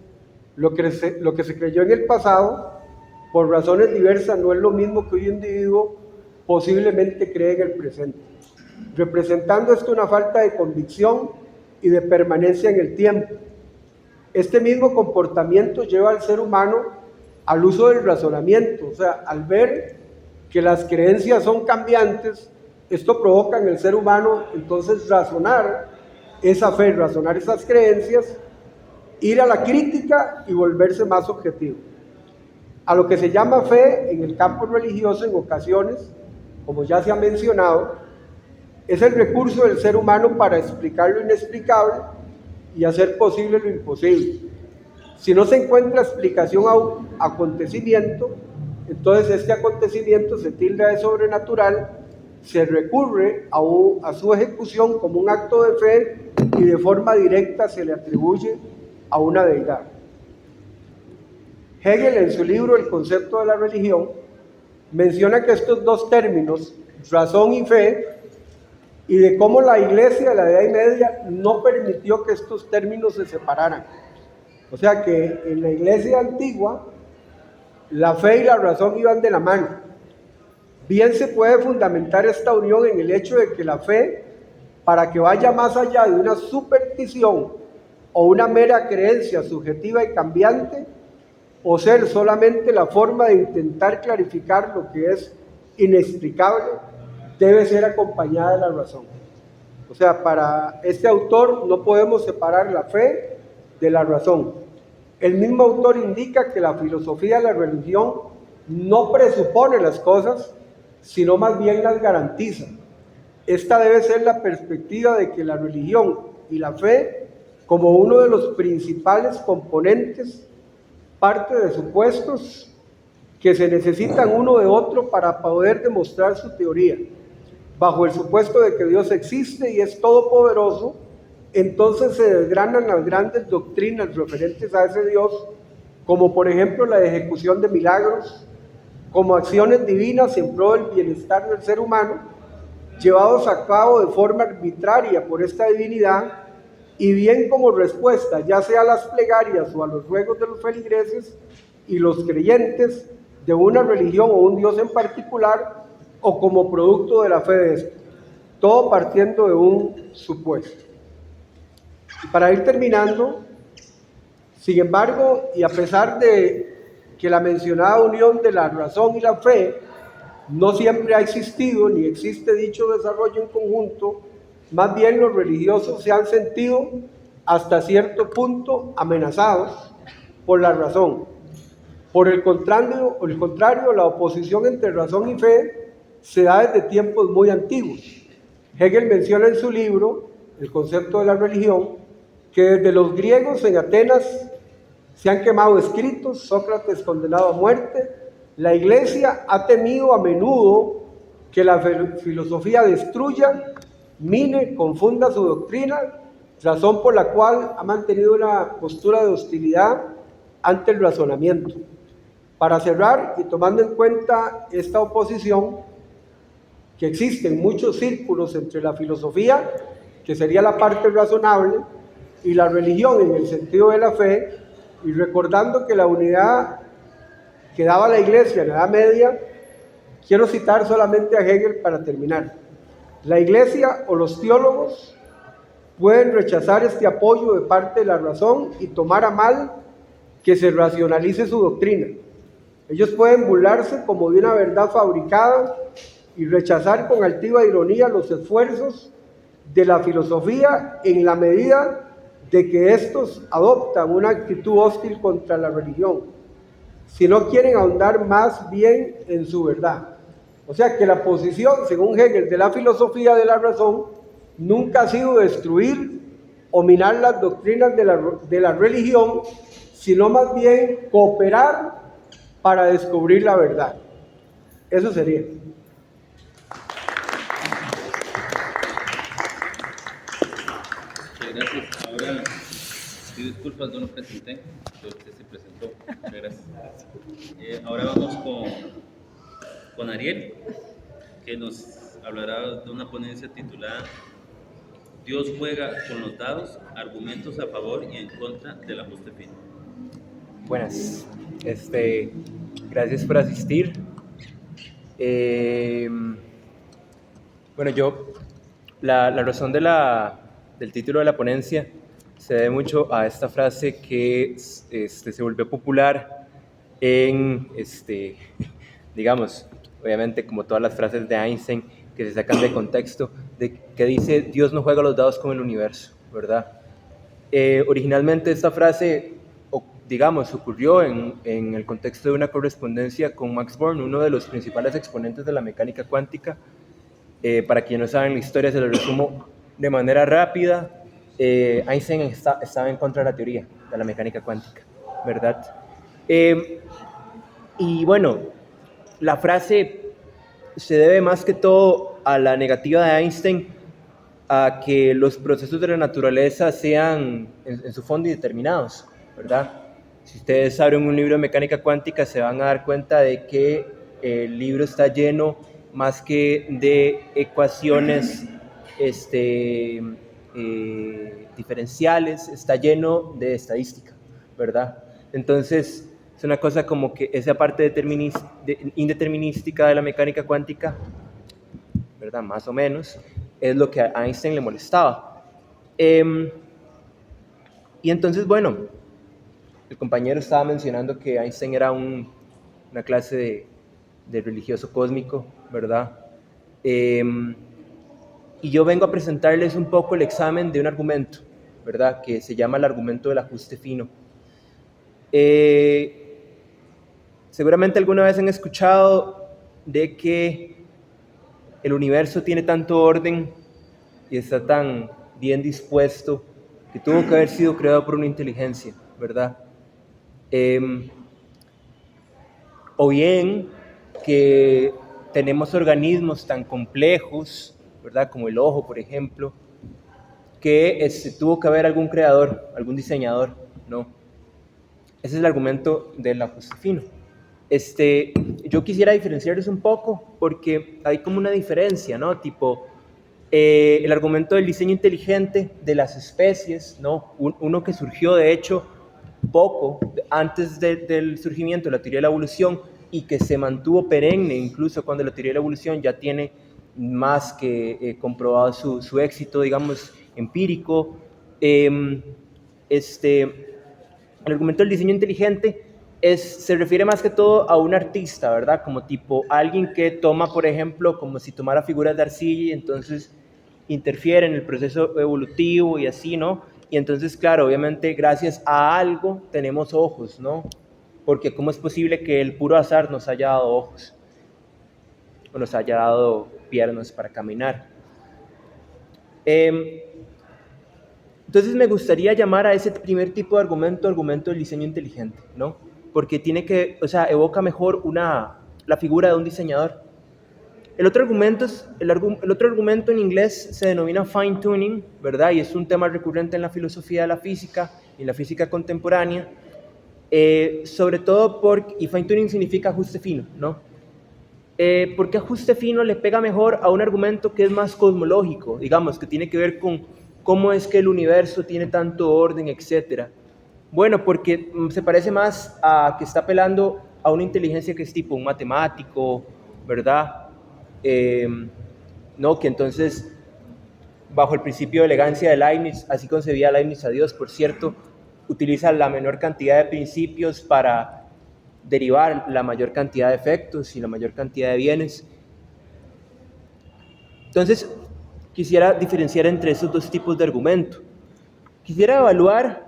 Lo que se creyó en el pasado, por razones diversas, no es lo mismo que hoy un individuo posiblemente cree en el presente, representando esto una falta de convicción y de permanencia en el tiempo. Este mismo comportamiento lleva al ser humano al uso del razonamiento, o sea, al ver que las creencias son cambiantes, esto provoca en el ser humano entonces razonar esa fe, razonar esas creencias, ir a la crítica y volverse más objetivo. A lo que se llama fe en el campo religioso en ocasiones, como ya se ha mencionado, es el recurso del ser humano para explicar lo inexplicable y hacer posible lo imposible. Si no se encuentra explicación a un acontecimiento, entonces este acontecimiento se tilda de sobrenatural, se recurre a su ejecución como un acto de fe y de forma directa se le atribuye a una deidad. Hegel, en su libro El concepto de la religión, menciona que estos dos términos, razón y fe, y de cómo la Iglesia de la Edad Media no permitió que estos términos se separaran. O sea que en la Iglesia antigua, la fe y la razón iban de la mano. Bien se puede fundamentar esta unión en el hecho de que la fe, para que vaya más allá de una superstición o una mera creencia subjetiva y cambiante, o ser solamente la forma de intentar clarificar lo que es inexplicable, debe ser acompañada de la razón. O sea, para este autor no podemos separar la fe de la razón. El mismo autor indica que la filosofía de la religión no presupone las cosas, sino más bien las garantiza. Esta debe ser la perspectiva de que la religión y la fe, como uno de los principales componentes, parte de supuestos que se necesitan uno de otro para poder demostrar su teoría. Bajo el supuesto de que Dios existe y es todopoderoso, entonces se desgranan las grandes doctrinas referentes a ese Dios, como por ejemplo la ejecución de milagros, como acciones divinas en pro del bienestar del ser humano, llevados a cabo de forma arbitraria por esta divinidad, y bien como respuesta, ya sea a las plegarias o a los ruegos de los feligreses y los creyentes de una religión o un Dios en particular, o como producto de la fe de esto, todo partiendo de un supuesto. Y para ir terminando, sin embargo, y a pesar de que la mencionada unión de la razón y la fe no siempre ha existido ni existe dicho desarrollo en conjunto, más bien los religiosos se han sentido hasta cierto punto amenazados por la razón. Por el contrario, la oposición entre razón y fe se da desde tiempos muy antiguos. Hegel menciona en su libro El concepto de la religión que desde los griegos en Atenas se han quemado escritos, Sócrates condenado a muerte, la Iglesia ha temido a menudo que la filosofía destruya, mine, confunda su doctrina, razón por la cual ha mantenido una postura de hostilidad ante el razonamiento. Para cerrar, y tomando en cuenta esta oposición que existe en muchos círculos entre la filosofía, que sería la parte razonable, y la religión en el sentido de la fe, y recordando que la unidad que daba la Iglesia en la Edad Media, quiero citar solamente a Hegel para terminar. La Iglesia o los teólogos pueden rechazar este apoyo de parte de la razón y tomar a mal que se racionalice su doctrina. Ellos pueden burlarse como de una verdad fabricada y rechazar con altiva ironía los esfuerzos de la filosofía en la medida de que estos adoptan una actitud hostil contra la religión, si no quieren ahondar más bien en su verdad. O sea que la posición, según Hegel, de la filosofía de la razón nunca ha sido destruir o minar las doctrinas de la religión, sino más bien cooperar para descubrir la verdad. Eso sería. Muchas gracias. Ahora, pido disculpas, no lo presenté, pero usted se presentó. Muchas gracias. Ahora vamos con Ariel, que nos hablará de una ponencia titulada Dios juega con los dados, argumentos a favor y en contra del ajuste fino. Buenas, gracias por asistir. Bueno, la razón del título de la ponencia se debe mucho a esta frase que se volvió popular en, digamos, obviamente como todas las frases de Einstein que se sacan de contexto, que dice Dios no juega los dados con el universo, ¿verdad? Originalmente esta frase, digamos, ocurrió en el contexto de una correspondencia con Max Born, uno de los principales exponentes de la mecánica cuántica. Para quienes no saben la historia, se lo resumo de manera rápida. Einstein estaba en contra de la teoría de la mecánica cuántica, ¿verdad? Y bueno, la frase se debe más que todo a la negativa de Einstein a que los procesos de la naturaleza sean en su fondo indeterminados, ¿verdad? Si ustedes abren un libro de mecánica cuántica se van a dar cuenta de que el libro está lleno más que de ecuaciones diferenciales, está lleno de estadística, ¿verdad? Entonces es una cosa como que esa parte indeterminística de la mecánica cuántica, ¿verdad? Más o menos, es lo que a Einstein le molestaba. Y entonces, bueno, el compañero estaba mencionando que Einstein era una clase de religioso cósmico, ¿verdad? Y yo vengo a presentarles un poco el examen de un argumento, ¿verdad? Que se llama el argumento del ajuste fino. Seguramente alguna vez han escuchado de que el universo tiene tanto orden y está tan bien dispuesto que tuvo que haber sido creado por una inteligencia, ¿verdad? O bien que tenemos organismos tan complejos, ¿verdad? Como el ojo, por ejemplo, que tuvo que haber algún creador, algún diseñador, ¿no? Ese es el argumento del ajuste fino. Yo quisiera diferenciarlos un poco porque hay como una diferencia, ¿no? Tipo, el argumento del diseño inteligente de las especies, ¿no? Uno que surgió, de hecho, poco antes del surgimiento de la teoría de la evolución y que se mantuvo perenne incluso cuando la teoría de la evolución ya tiene más que comprobado su éxito, digamos, empírico. El argumento del diseño inteligente se refiere más que todo a un artista, ¿verdad? Como tipo alguien que toma, por ejemplo, como si tomara figuras de arcilla y entonces interfiere en el proceso evolutivo y así, ¿no? Y entonces, claro, obviamente gracias a algo tenemos ojos, ¿no? Porque ¿cómo es posible que el puro azar nos haya dado ojos? O nos haya dado piernas para caminar. Entonces me gustaría llamar a ese primer tipo de argumento del diseño inteligente, ¿no? Porque evoca mejor la figura de un diseñador. El otro argumento en inglés se denomina fine tuning, ¿verdad? Y es un tema recurrente en la filosofía de la física y en la física contemporánea, sobre todo y fine tuning significa ajuste fino, ¿no? Porque ajuste fino le pega mejor a un argumento que es más cosmológico, digamos, que tiene que ver con cómo es que el universo tiene tanto orden, etcétera. Bueno, porque se parece más a que está apelando a una inteligencia que es tipo un matemático, ¿verdad? No, que entonces, bajo el principio de elegancia de Leibniz, así concebía Leibniz a Dios, por cierto, utiliza la menor cantidad de principios para derivar la mayor cantidad de efectos y la mayor cantidad de bienes. Entonces, quisiera diferenciar entre esos dos tipos de argumento. Quisiera evaluar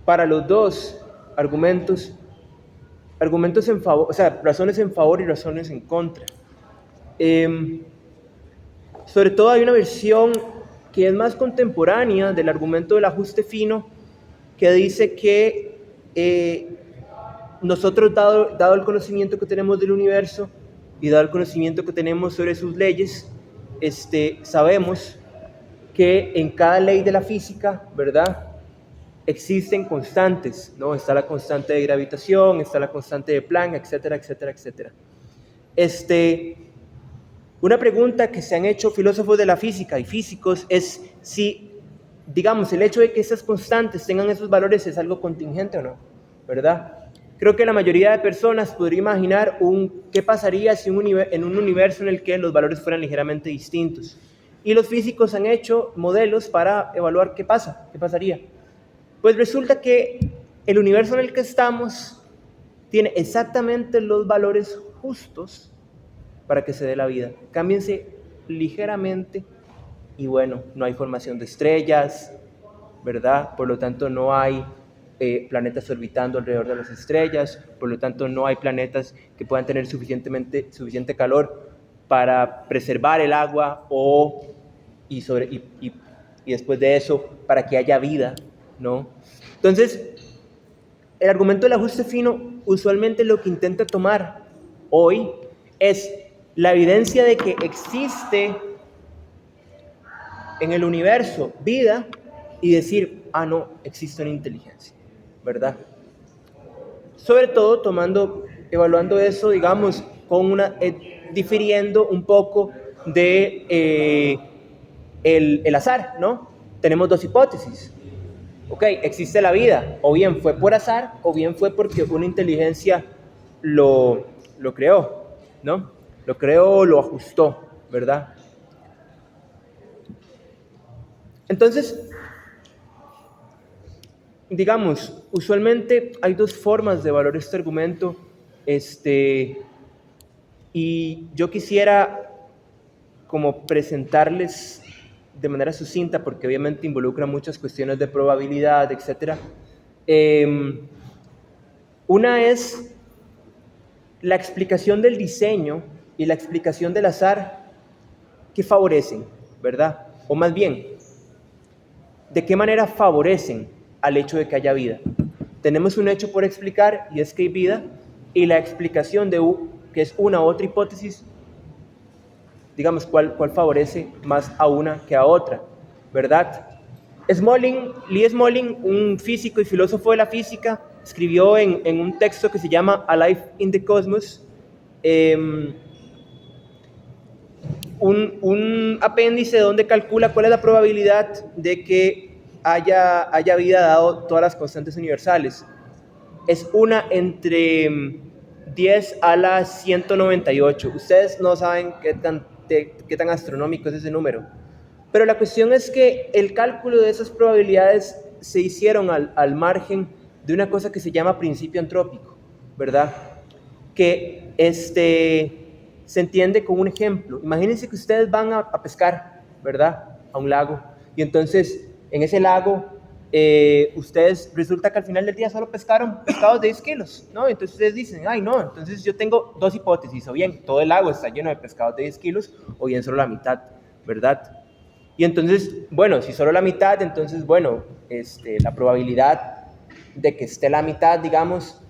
para los dos argumentos en favor, o sea, razones en favor y razones en contra. Sobre todo hay una versión que es más contemporánea del argumento del ajuste fino, que dice que nosotros, dado el conocimiento que tenemos del universo y dado el conocimiento que tenemos sobre sus leyes, sabemos que en cada ley de la física, ¿verdad?, existen constantes, ¿no? Está la constante de gravitación, está la constante de Planck, etcétera, etcétera, etcétera. Una pregunta que se han hecho filósofos de la física y físicos es si, digamos, el hecho de que esas constantes tengan esos valores es algo contingente o no, ¿verdad? Creo que la mayoría de personas podría imaginar qué pasaría si en un universo en el que los valores fueran ligeramente distintos. Y los físicos han hecho modelos para evaluar qué pasaría. Pues resulta que el universo en el que estamos tiene exactamente los valores justos para que se dé la vida. Cámbiense ligeramente y bueno, no hay formación de estrellas, ¿verdad? Por lo tanto, no hay planetas orbitando alrededor de las estrellas, por lo tanto, no hay planetas que puedan tener suficiente calor para preservar el agua y después de eso, para que haya vida, ¿no? Entonces, el argumento del ajuste fino usualmente lo que intenta tomar hoy es la evidencia de que existe en el universo vida y decir, no, existe una inteligencia, ¿verdad? Sobre todo evaluando eso, digamos, difiriendo un poco de el azar, ¿no? Tenemos dos hipótesis. Ok, existe la vida, o bien fue por azar, o bien fue porque una inteligencia lo creó, ¿no? Lo creó, lo ajustó, ¿verdad? Entonces, digamos, usualmente hay dos formas de evaluar este argumento, y yo quisiera como presentarles de manera sucinta, porque obviamente involucra muchas cuestiones de probabilidad, etc. Una es la explicación del diseño y la explicación del azar que favorecen, ¿verdad? O más bien, ¿de qué manera favorecen al hecho de que haya vida? Tenemos un hecho por explicar y es que hay vida, y la explicación que es una u otra hipótesis, digamos, ¿cuál favorece más a una que a otra, ¿verdad? Lee Smolin, un físico y filósofo de la física, escribió en un texto que se llama A Life in the Cosmos, un apéndice donde calcula cuál es la probabilidad de que haya vida dado todas las constantes universales. Es una entre 10 a la 198. Ustedes no saben qué tan astronómico es ese número. Pero la cuestión es que el cálculo de esas probabilidades se hicieron al margen de una cosa que se llama principio antrópico, ¿verdad? Que se entiende con un ejemplo. Imagínense que ustedes van a pescar, ¿verdad? A un lago. Y entonces, en ese lago, ustedes resulta que al final del día solo pescaron pescados de 10 kilos, ¿no? Entonces ustedes dicen, ay, no, entonces yo tengo dos hipótesis, o bien todo el lago está lleno de pescados de 10 kilos, o bien solo la mitad, ¿verdad? Y entonces, bueno, si solo la mitad, entonces, bueno, la probabilidad de que esté la mitad, digamos,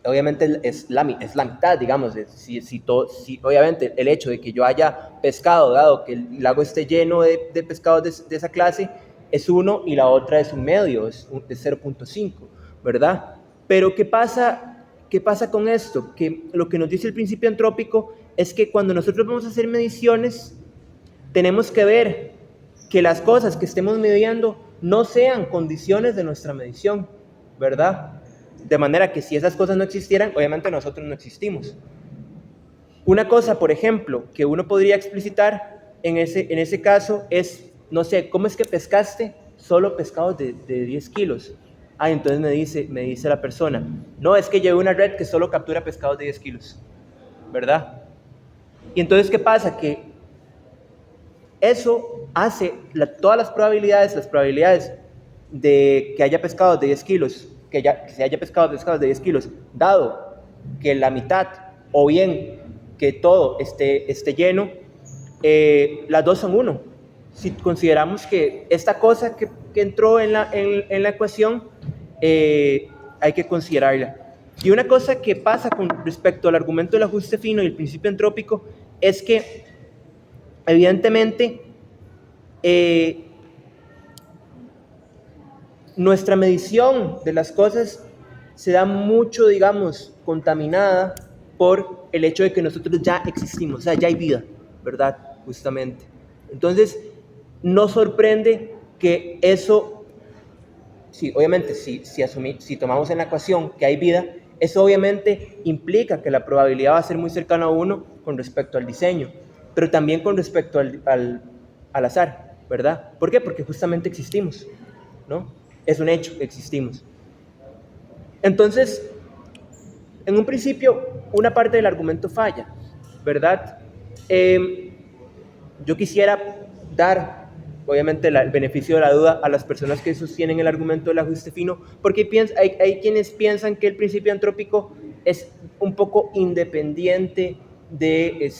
obviamente es la mitad, digamos, si obviamente el hecho de que yo haya pescado, dado que el lago esté lleno de pescados de esa clase, es 1 y la otra es un medio, es 0.5, ¿verdad? Pero ¿qué pasa con esto? Que lo que nos dice el principio antrópico es que cuando nosotros vamos a hacer mediciones, tenemos que ver que las cosas que estemos midiendo no sean condiciones de nuestra medición, ¿verdad? De manera que si esas cosas no existieran, obviamente nosotros no existimos. Una cosa, por ejemplo, que uno podría explicitar en ese caso es, no sé, ¿cómo es que pescaste solo pescados de 10 kilos? Entonces me dice la persona, no, es que llevé una red que solo captura pescados de 10 kilos, ¿verdad? Y entonces, ¿qué pasa? Que eso hace todas las probabilidades de que haya pescados de 10 kilos, que se haya pescado pescados de 10 kilos, dado que la mitad, o bien que todo esté lleno, las dos son 1, si consideramos que esta cosa que entró en la ecuación, hay que considerarla. Y una cosa que pasa con respecto al argumento del ajuste fino y el principio entrópico es que, evidentemente, nuestra medición de las cosas se da mucho, digamos, contaminada por el hecho de que nosotros ya existimos, o sea, ya hay vida, ¿verdad? Justamente. Entonces, no sorprende que eso, sí, obviamente, si tomamos en la ecuación que hay vida, eso obviamente implica que la probabilidad va a ser muy cercana a 1 con respecto al diseño, pero también con respecto al azar, ¿verdad? ¿Por qué? Porque justamente existimos, ¿no? Es un hecho, existimos. Entonces, en un principio, una parte del argumento falla, ¿verdad? Yo quisiera dar, obviamente, el beneficio de la duda a las personas que sostienen el argumento del ajuste fino, porque hay quienes piensan que el principio antrópico es un poco independiente de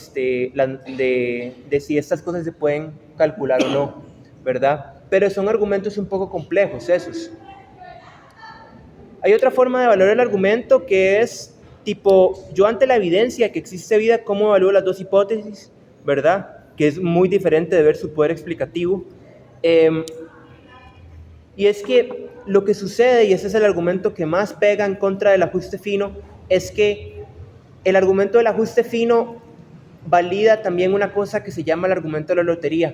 si estas cosas se pueden calcular o no, ¿verdad? Pero son argumentos un poco complejos esos. Hay otra forma de evaluar el argumento que es tipo, yo ante la evidencia que existe vida, ¿cómo evalúo las dos hipótesis? ¿Verdad? Que es muy diferente de ver su poder explicativo. Y es que lo que sucede, y ese es el argumento que más pega en contra del ajuste fino, es que el argumento del ajuste fino valida también una cosa que se llama el argumento de la lotería.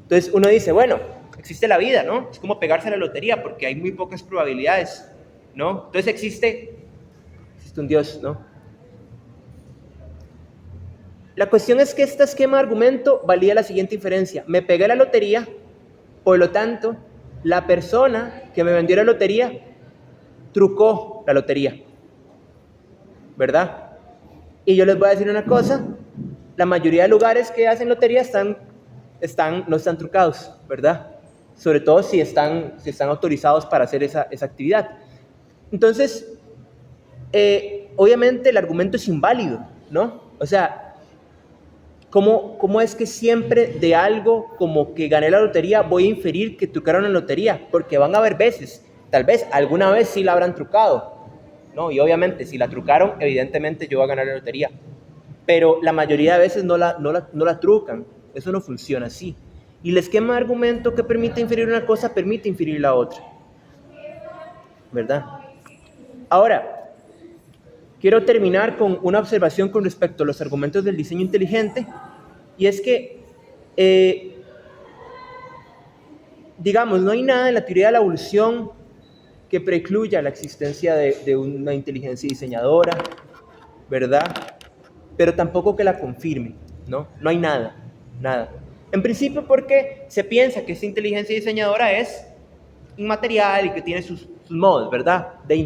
Entonces uno dice, bueno, existe la vida, ¿no? Es como pegarse a la lotería porque hay muy pocas probabilidades, ¿no? Entonces existe un Dios, ¿no? La cuestión es que este esquema de argumento valida la siguiente inferencia. Me pegué a la lotería, por lo tanto, la persona que me vendió la lotería trucó la lotería, ¿verdad? Y yo les voy a decir una cosa, la mayoría de lugares que hacen lotería no están trucados, ¿verdad? Sobre todo si están autorizados para hacer esa actividad. Entonces, obviamente el argumento es inválido, ¿no? O sea, ¿cómo es que siempre de algo como que gané la lotería voy a inferir que trucaron la lotería? Porque van a haber veces, tal vez alguna vez sí la habrán trucado, ¿no? Y obviamente si la trucaron, evidentemente yo voy a ganar la lotería. Pero la mayoría de veces no la trucan. Eso no funciona así. Y el esquema de argumento que permite inferir una cosa, permite inferir la otra, ¿verdad? Ahora, quiero terminar con una observación con respecto a los argumentos del diseño inteligente, y es que, digamos, no hay nada en la teoría de la evolución que precluya la existencia de una inteligencia diseñadora, ¿verdad? Pero tampoco que la confirme, ¿no? No hay nada. En principio porque se piensa que esta inteligencia diseñadora es inmaterial y que tiene sus modos, ¿verdad? De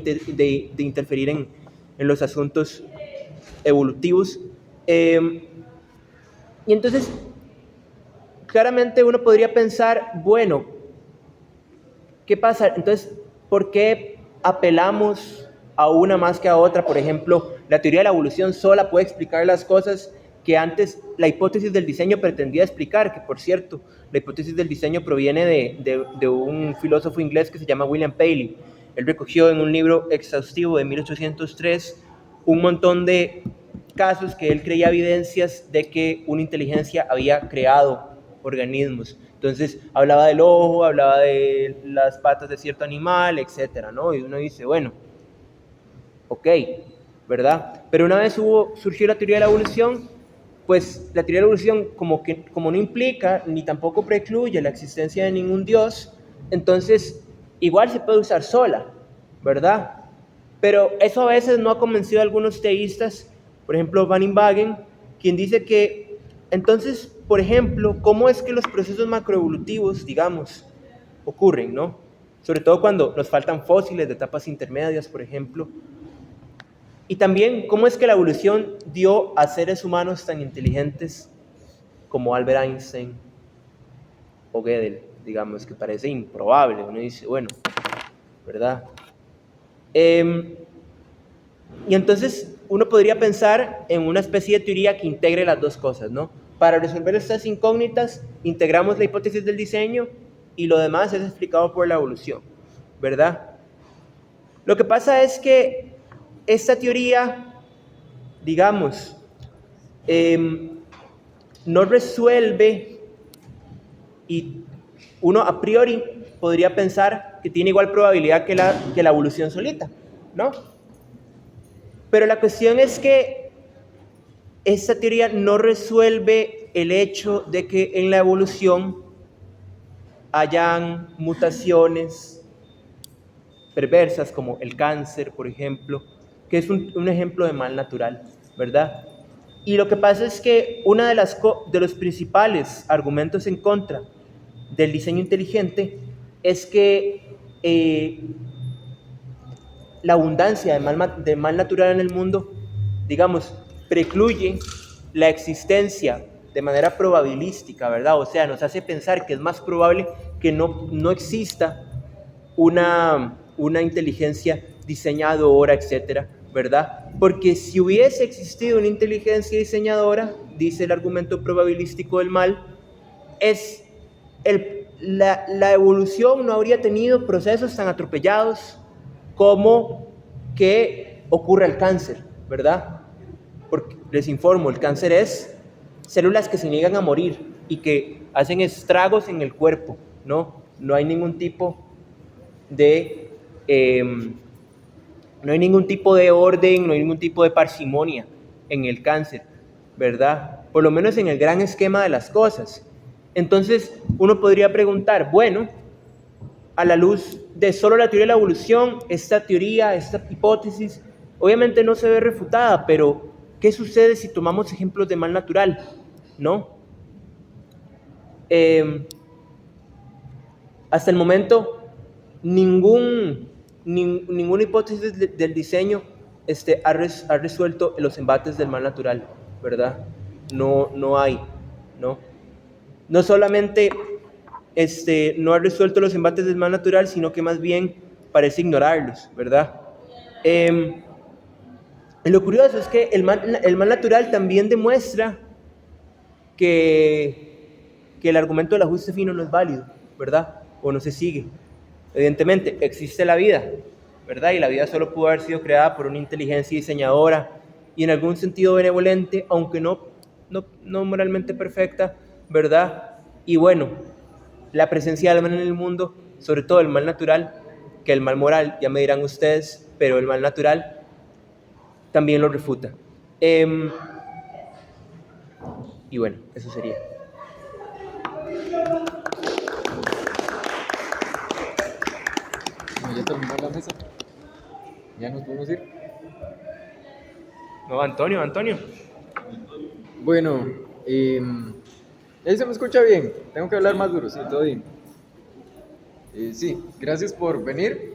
interferir en los asuntos evolutivos. Y entonces, claramente uno podría pensar, bueno, ¿qué pasa? Entonces, ¿por qué apelamos a una más que a otra? Por ejemplo, la teoría de la evolución sola puede explicar las cosas que antes la hipótesis del diseño pretendía explicar, que por cierto, la hipótesis del diseño proviene de un filósofo inglés que se llama William Paley. Él recogió en un libro exhaustivo de 1803 un montón de casos que él creía evidencias de que una inteligencia había creado organismos. Entonces, hablaba del ojo, hablaba de las patas de cierto animal, etcétera, ¿no? Y uno dice, bueno, ok, ¿verdad? Pero una vez surgió la teoría de la evolución, pues la teoría de la evolución como no implica ni tampoco precluye la existencia de ningún Dios, entonces igual se puede usar sola, ¿verdad? Pero eso a veces no ha convencido a algunos teístas, por ejemplo Van Inwagen, quien dice que entonces, por ejemplo, ¿cómo es que los procesos macroevolutivos, digamos, ocurren, ¿no? Sobre todo cuando nos faltan fósiles de etapas intermedias, por ejemplo. Y también, ¿cómo es que la evolución dio a seres humanos tan inteligentes como Albert Einstein o Gödel, digamos, que parece improbable? Uno dice, bueno, ¿verdad? Y entonces uno podría pensar en una especie de teoría que integre las dos cosas, ¿no? Para resolver estas incógnitas, integramos la hipótesis del diseño y lo demás es explicado por la evolución, ¿verdad? Lo que pasa es que esta teoría, digamos, no resuelve, y uno a priori podría pensar que tiene igual probabilidad que la evolución solita, ¿no? Pero la cuestión es que esta teoría no resuelve el hecho de que en la evolución hayan mutaciones perversas como el cáncer, por ejemplo, que es un ejemplo de mal natural, ¿verdad? Y lo que pasa es que uno de los principales argumentos en contra del diseño inteligente es que la abundancia de mal natural en el mundo, digamos, precluye la existencia de manera probabilística, ¿verdad? O sea, nos hace pensar que es más probable que no exista una inteligencia diseñadora, etcétera, ¿verdad? Porque si hubiese existido una inteligencia diseñadora, dice el argumento probabilístico del mal, la evolución no habría tenido procesos tan atropellados como que ocurre el cáncer, ¿verdad? Porque les informo, el cáncer es células que se niegan a morir y que hacen estragos en el cuerpo, ¿no? No hay ningún tipo de orden, no hay ningún tipo de parsimonia en el cáncer, ¿verdad? Por lo menos en el gran esquema de las cosas. Entonces, uno podría preguntar, bueno, a la luz de solo la teoría de la evolución, esta teoría, esta hipótesis, obviamente no se ve refutada, pero ¿qué sucede si tomamos ejemplos de mal natural? ¿No? Hasta el momento, ninguna hipótesis del diseño ha resuelto los embates del mal natural, ¿verdad? No hay, ¿no? No solamente no ha resuelto los embates del mal natural, sino que más bien parece ignorarlos, ¿verdad? Lo curioso es que el mal natural también demuestra que el argumento del ajuste fino no es válido, ¿verdad? O no se sigue. Evidentemente, existe la vida, ¿verdad? Y la vida solo pudo haber sido creada por una inteligencia diseñadora y en algún sentido benevolente, aunque no moralmente perfecta, ¿verdad? Y bueno, la presencia del mal en el mundo, sobre todo el mal natural, que el mal moral, ya me dirán ustedes, pero el mal natural también lo refuta. Y bueno, eso sería. Ya terminó la mesa. Ya nos podemos ir. No, Antonio. Bueno, ahí se me escucha bien. Tengo que hablar más duro, sí, todo bien. Sí, gracias por venir,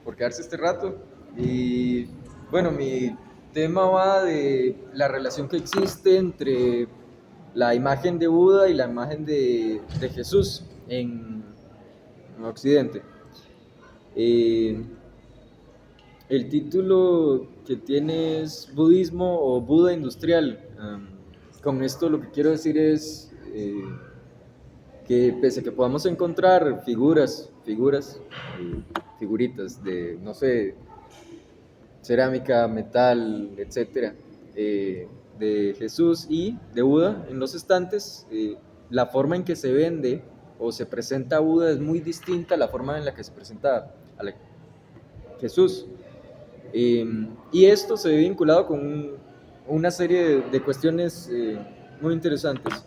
por quedarse este rato. Y bueno, mi tema va de la relación que existe entre la imagen de Buda y la imagen de Jesús en Occidente. El título que tiene es Budismo o Buda industrial. Con esto lo que quiero decir es que pese a que podamos encontrar figuritas de, no sé, cerámica, metal, etcétera, de Jesús y de Buda en los estantes, la forma en que se vende o se presenta a Buda es muy distinta a la forma en la que se presenta a Jesús. Y esto se ve vinculado con una serie de cuestiones muy interesantes.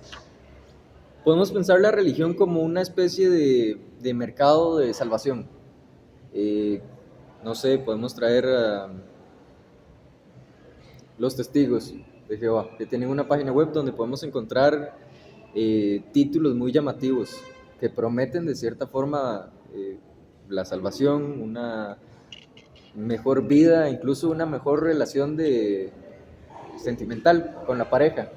Podemos pensar la religión como una especie de mercado de salvación. No sé, podemos traer a los testigos de Jehová, que tienen una página web donde podemos encontrar títulos muy llamativos que prometen de cierta forma la salvación, una mejor vida, incluso una mejor relación sentimental con la pareja.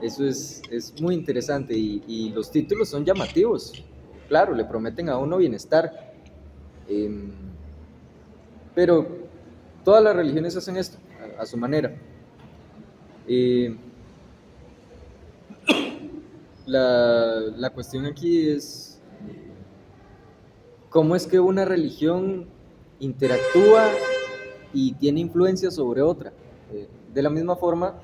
Eso es muy interesante y los títulos son llamativos, claro, le prometen a uno bienestar, pero todas las religiones hacen esto a su manera. la cuestión aquí es cómo es que una religión interactúa y tiene influencia sobre otra. De la misma forma,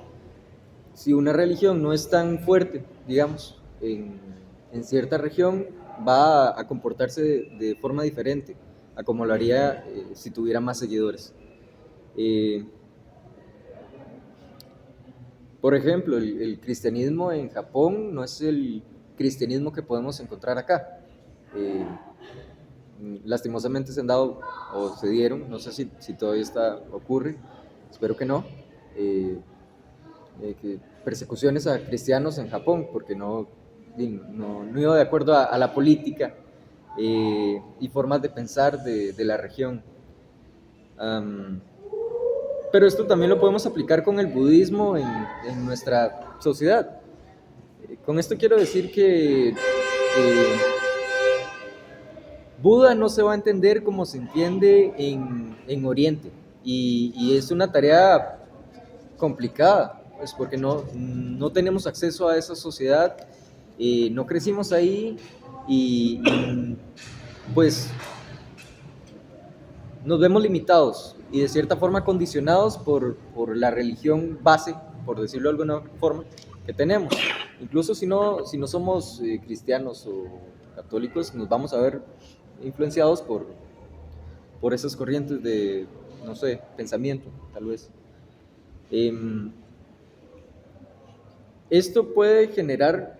si una religión no es tan fuerte, digamos, en cierta región, va a comportarse de forma diferente a como lo haría si tuviera más seguidores. Por ejemplo, el cristianismo en Japón no es el cristianismo que podemos encontrar acá. Lastimosamente se han dado o se dieron, no sé si todavía ocurre, espero que no, que persecuciones a cristianos en Japón porque no iba de acuerdo a la política y formas de pensar de la región. Pero esto también lo podemos aplicar con el budismo en nuestra sociedad. Con esto quiero decir que Buda no se va a entender como se entiende en Oriente, y es una tarea complicada, pues porque no tenemos acceso a esa sociedad, no crecimos ahí y pues nos vemos limitados y de cierta forma condicionados por la religión base, por decirlo de alguna forma, que tenemos. Incluso si no somos cristianos o católicos, nos vamos a ver influenciados por esas corrientes de, no sé, pensamiento, tal vez. Esto puede generar,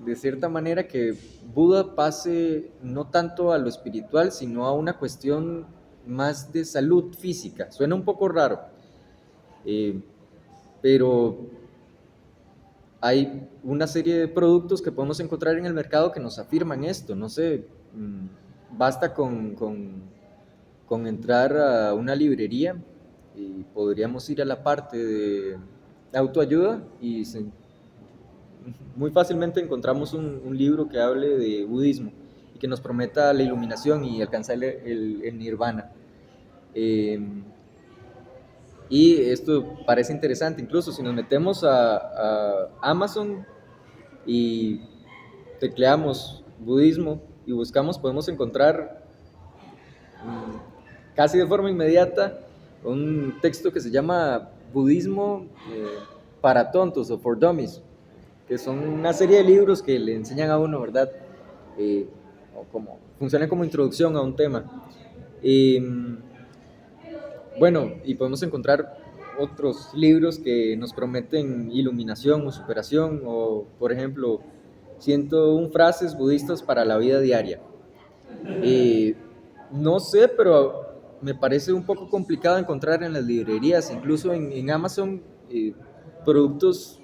de cierta manera, que Buda pase no tanto a lo espiritual, sino a una cuestión más de salud física. Suena un poco raro, pero hay una serie de productos que podemos encontrar en el mercado que nos afirman esto. No sé, basta con entrar a una librería y podríamos ir a la parte de autoayuda y muy fácilmente encontramos un libro que hable de budismo y que nos prometa la iluminación y alcanzar el nirvana. Y esto parece interesante, incluso si nos metemos a Amazon y tecleamos budismo y buscamos, podemos encontrar casi de forma inmediata un texto que se llama Budismo para tontos o for dummies, que son una serie de libros que le enseñan a uno, ¿verdad? Funcionan como introducción a un tema. Bueno, y podemos encontrar otros libros que nos prometen iluminación o superación, o por ejemplo, 101 frases budistas para la vida diaria. No sé, pero me parece un poco complicado encontrar en las librerías, incluso en Amazon, productos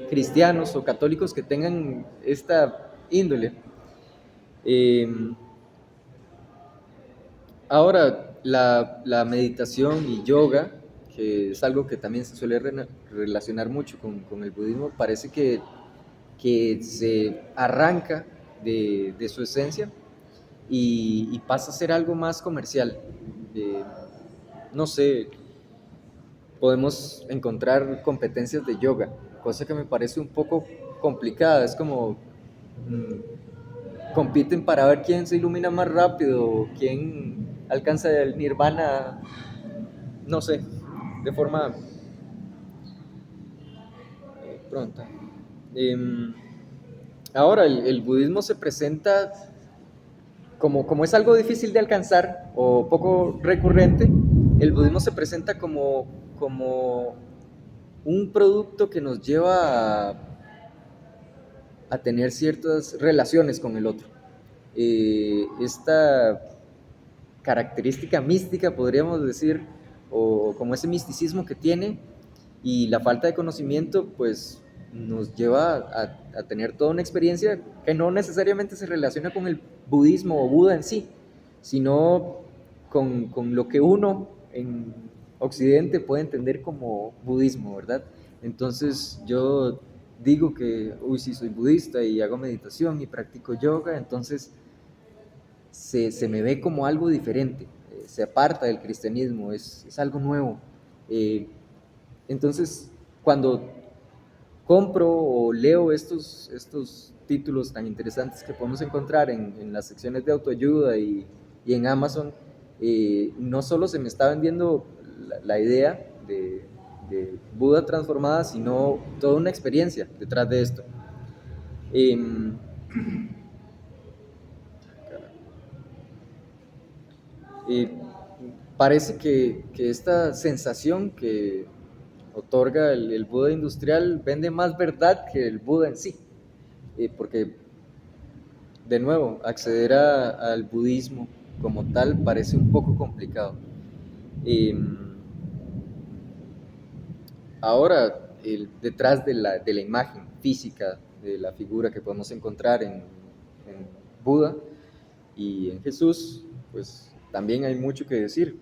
cristianos o católicos que tengan esta índole. Ahora, la meditación y yoga, que es algo que también se suele relacionar mucho con el budismo, parece que se arranca de su esencia y pasa a ser algo más comercial. No sé, podemos encontrar competencias de yoga, cosa que me parece un poco complicada. Es como compiten para ver quién se ilumina más rápido, quién alcanza el nirvana, no sé, de forma pronta. Ahora, el budismo se presenta como es algo difícil de alcanzar o poco recurrente. El budismo se presenta como un producto que nos lleva a tener ciertas relaciones con el otro. Esta característica mística, podríamos decir, o como ese misticismo que tiene, y la falta de conocimiento, pues nos lleva a tener toda una experiencia que no necesariamente se relaciona con el budismo o Buda en sí, sino con lo que uno en Occidente puede entender como budismo, ¿verdad? Entonces yo digo que, sí, soy budista y hago meditación y practico yoga, entonces se me ve como algo diferente, se aparta del cristianismo, es algo nuevo. Entonces, cuando compro o leo estos títulos tan interesantes que podemos encontrar en las secciones de autoayuda y en Amazon, no solo se me está vendiendo la idea de Buda transformada, sino toda una experiencia detrás de esto. Parece que esta sensación que otorga el Buda industrial vende más verdad que el Buda en sí, porque de nuevo, acceder al budismo como tal parece un poco complicado. Ahora, detrás de la imagen física de la figura que podemos encontrar en Buda y en Jesús, pues también hay mucho que decir.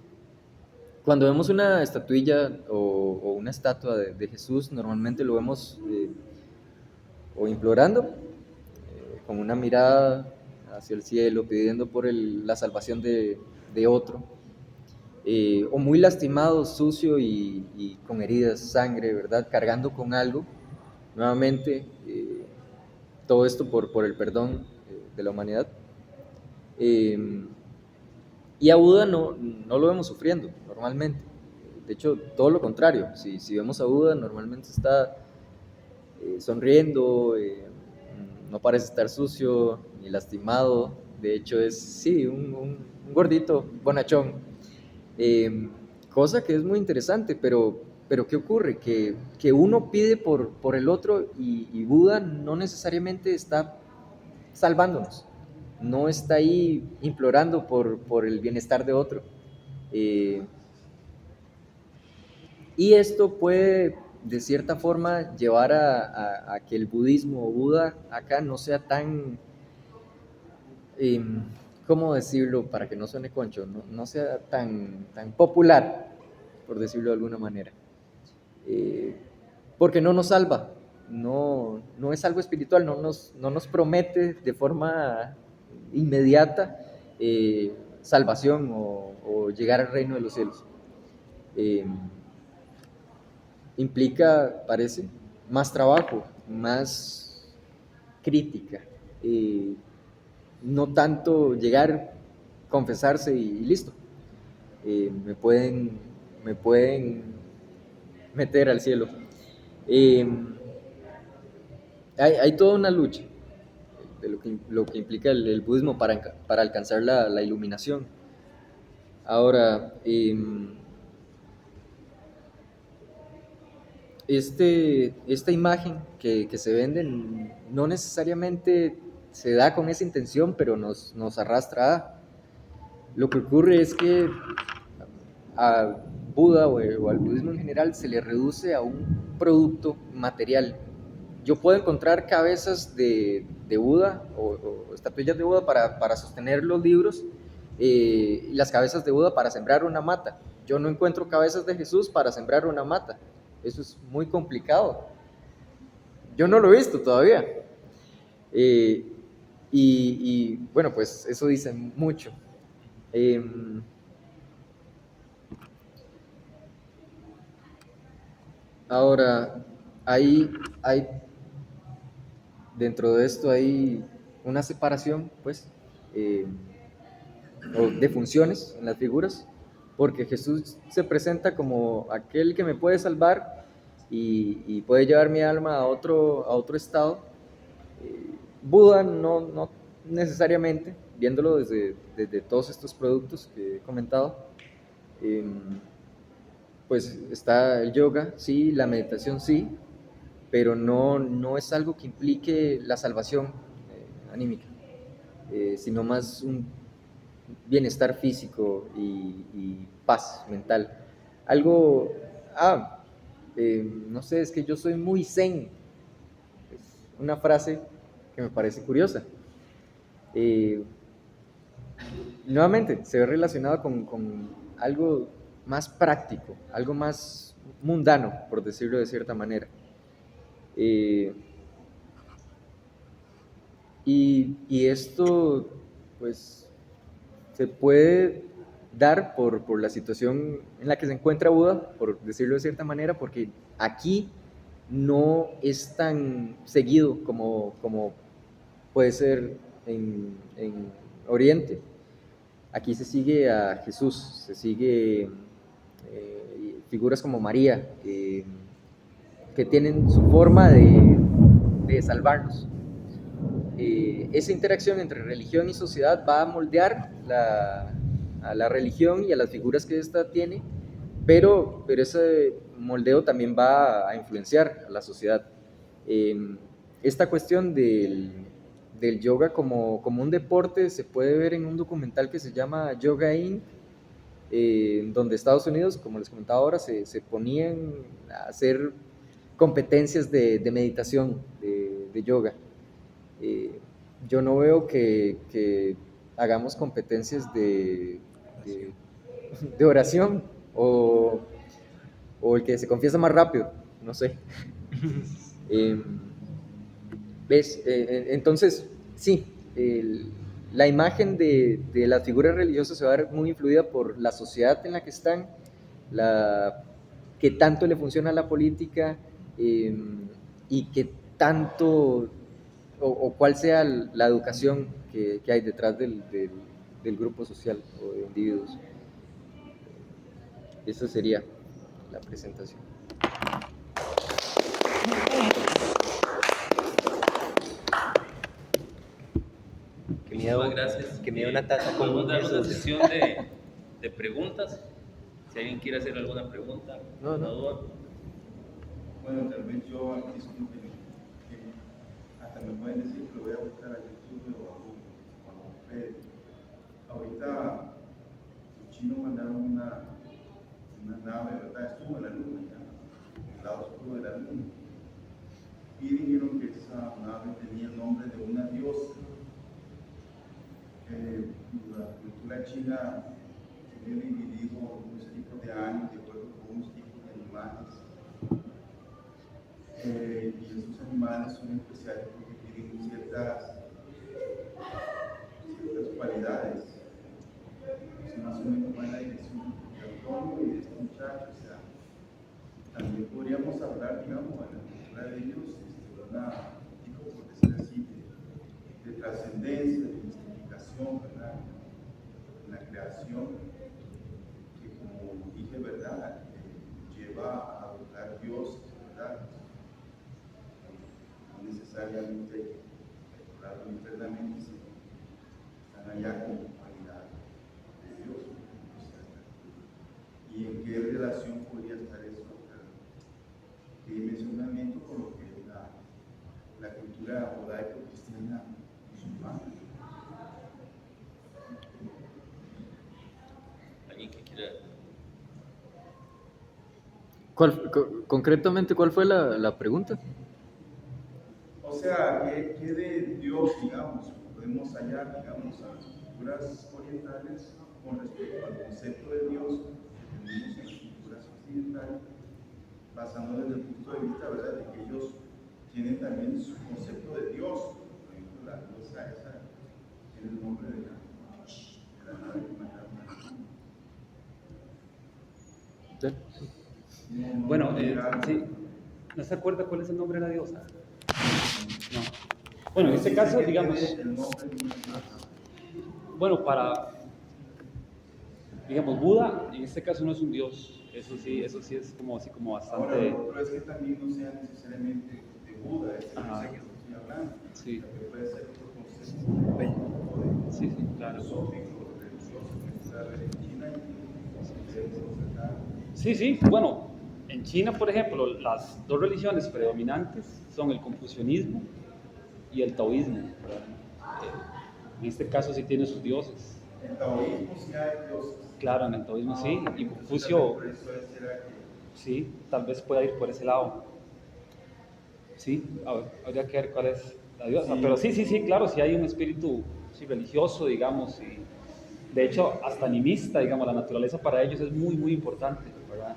Cuando vemos una estatuilla o una estatua de Jesús, normalmente lo vemos o implorando, con una mirada hacia el cielo, pidiendo por la salvación de otro, o muy lastimado, sucio y con heridas, sangre, ¿verdad? Cargando con algo, nuevamente, todo esto por el perdón de la humanidad. Y a Buda no lo vemos sufriendo normalmente. De hecho, todo lo contrario. Si vemos a Buda, normalmente está sonriendo, no parece estar sucio ni lastimado. De hecho, es, sí, un gordito bonachón. Cosa que es muy interesante, pero ¿qué ocurre? Que uno pide por el otro y Buda no necesariamente está salvándonos. No está ahí implorando por el bienestar de otro. Y esto puede, de cierta forma, llevar a que el budismo o Buda acá no sea tan, ¿cómo decirlo para que no suene concho? No sea tan popular, por decirlo de alguna manera. Porque no nos salva, no es algo espiritual, no nos promete de forma inmediata salvación o llegar al reino de los cielos. Implica, parece, más trabajo, más crítica, no tanto llegar, confesarse y listo. Me pueden meter al cielo. Hay toda una lucha de lo que implica el budismo para alcanzar la iluminación. Ahora, esta imagen que se vende no necesariamente se da con esa intención, pero nos arrastra a. Lo que ocurre es que a Buda o al budismo en general se le reduce a un producto material. Yo puedo encontrar cabezas de Buda o estatuillas de Buda para sostener los libros, y las cabezas de Buda para sembrar una mata. Yo no encuentro cabezas de Jesús para sembrar una mata. Eso es muy complicado. Yo no lo he visto todavía. Y bueno, pues eso dice mucho. Ahora, hay dentro de esto hay una separación, pues, de funciones en las figuras, porque Jesús se presenta como aquel que me puede salvar y puede llevar mi alma a otro estado. Buda no necesariamente, viéndolo desde todos estos productos que he comentado, pues está el yoga, sí, la meditación, sí, pero no es algo que implique la salvación anímica, sino más un bienestar físico y paz mental. Algo, no sé, es que yo soy muy zen. Es una frase que me parece curiosa. Nuevamente, se ve relacionado con algo más práctico, algo más mundano, por decirlo de cierta manera. Y esto, pues, se puede dar por la situación en la que se encuentra Buda, por decirlo de cierta manera, porque aquí no es tan seguido como puede ser en Oriente. Aquí se sigue a Jesús, se sigue figuras como María, que tienen su forma de salvarnos. Esa interacción entre religión y sociedad va a moldear a la religión y a las figuras que ésta tiene, pero ese moldeo también va a influenciar a la sociedad. Esta cuestión del yoga como un deporte se puede ver en un documental que se llama Yoga Inc., donde Estados Unidos, como les comentaba ahora, se ponían a hacer competencias de meditación, de yoga. Yo no veo que hagamos competencias de, de oración o el que se confiesa más rápido, no sé. Eh, ¿Ves? Entonces, sí, la imagen de las figuras religiosas se va a ver muy influida por la sociedad en la que están, qué tanto le funciona a la política, y qué tanto o cuál sea la educación que hay detrás del grupo social o de individuos. Esa sería la presentación. Muchísimas gracias. Que me dé una taza con Podemos dar una esos. sesión de preguntas. Si alguien quiere hacer alguna pregunta, No. una duda. Bueno, tal vez yo aquí disculpen, que hasta me pueden decir que lo voy a buscar a YouTube o a Google, cuando ustedes. Ahorita los chinos mandaron una nave, ¿verdad? Estuvo en la luna ya, el lado oscuro de la luna. Y dijeron que esa nave tenía el nombre de una diosa. La cultura china se había dividido en unos tipos de años de acuerdo con unos tipos de animales. Y esos animales son especiales porque tienen ciertas cualidades. Es más o menos va en la dirección de Antonio y de este muchacho. O sea, también podríamos hablar, digamos, en la cultura de ellos, tipo, por decir así, de trascendencia, de mistificación, ¿verdad? En la creación, que como dije, ¿verdad? Lleva a adoptar Dios, ¿verdad? No necesariamente hay que explorarlo internamente, sino están allá como cualidad de Dios. O sea, ¿y en qué relación podría estar eso? ¿Qué dimensionamiento con lo que es la cultura judaico-cristiana musulmana? ¿Alguien que quiera? Concretamente, ¿cuál fue la pregunta? O sea, ¿qué de Dios, digamos, podemos hallar, digamos, a las culturas orientales con respecto al concepto de Dios que tenemos en las culturas occidentales, basándonos desde el punto de vista, ¿verdad?, de que ellos tienen también su concepto de Dios. Por ejemplo, la diosa esa tiene el nombre de la nave que mandaron a la luna. Bueno, sí. ¿No se acuerda cuál es el nombre de la diosa? No. Bueno, en este caso, digamos, bueno, digamos, Buda, en este caso no es un dios. Eso sí es como así como Ahora, bastante. lo otro es que también no sea necesariamente de Buda, es el Ajá. que estoy hablando. Sí. Que puede ser otro concepto Sí, claro. filosófico, religioso, que puede haber en China y que acá. Sí, bueno, en China, por ejemplo, las dos religiones predominantes son el confucianismo y el taoísmo, ¿verdad? En este caso sí tiene sus dioses. En taoísmo sí hay dioses. Claro, en el taoísmo sí, y Confucio, Por eso será que sí, tal vez pueda ir por ese lado. Sí, habría que ver cuál es la diosa, Sí. pero sí, claro, sí hay un espíritu religioso, digamos, y de hecho hasta animista, digamos, la naturaleza para ellos es muy, muy importante, ¿verdad?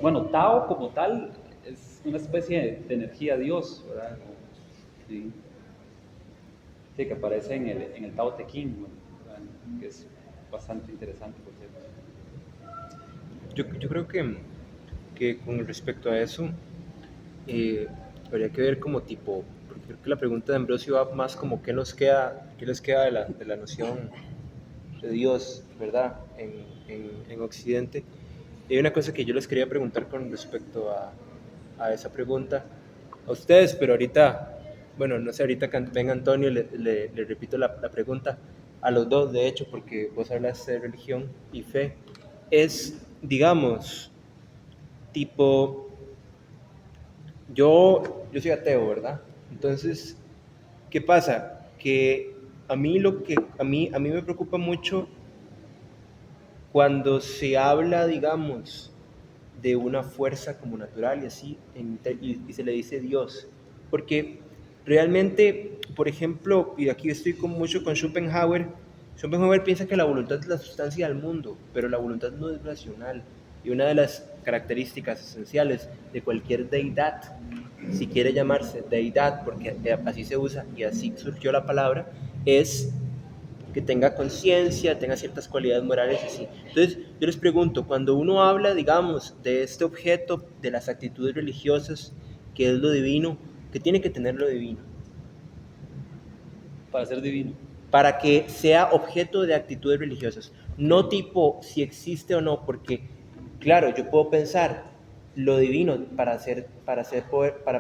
Bueno, Tao como tal es una especie de energía Dios, ¿verdad? Sí, sí, que aparece en el Tao Te Ching, ¿verdad? Que es bastante interesante, por cierto. Yo creo que con respecto a eso, habría que ver como tipo, porque creo que la pregunta de Ambrosio va más como qué nos queda de la noción de Dios, ¿verdad? En Occidente. Y hay una cosa que yo les quería preguntar con respecto a esa pregunta a ustedes, pero ahorita, bueno, no sé, ahorita que venga Antonio, le repito la pregunta a los dos, de hecho, porque vos hablaste de religión y fe. Es, digamos, tipo, yo soy ateo, ¿verdad? Entonces, ¿qué pasa? Que a mí me preocupa mucho cuando se habla, digamos, de una fuerza como natural y así, y se le dice Dios, porque realmente, por ejemplo, y aquí estoy mucho con Schopenhauer piensa que la voluntad es la sustancia del mundo, pero la voluntad no es racional, y una de las características esenciales de cualquier deidad, si quiere llamarse deidad, porque así se usa y así surgió la palabra, es que tenga conciencia, tenga ciertas cualidades morales y así. Entonces, yo les pregunto, cuando uno habla, digamos, de este objeto, de las actitudes religiosas, que es lo divino, ¿qué tiene que tener lo divino? Para ser divino. Para que sea objeto de actitudes religiosas. No tipo si existe o no, porque, claro, yo puedo pensar lo divino para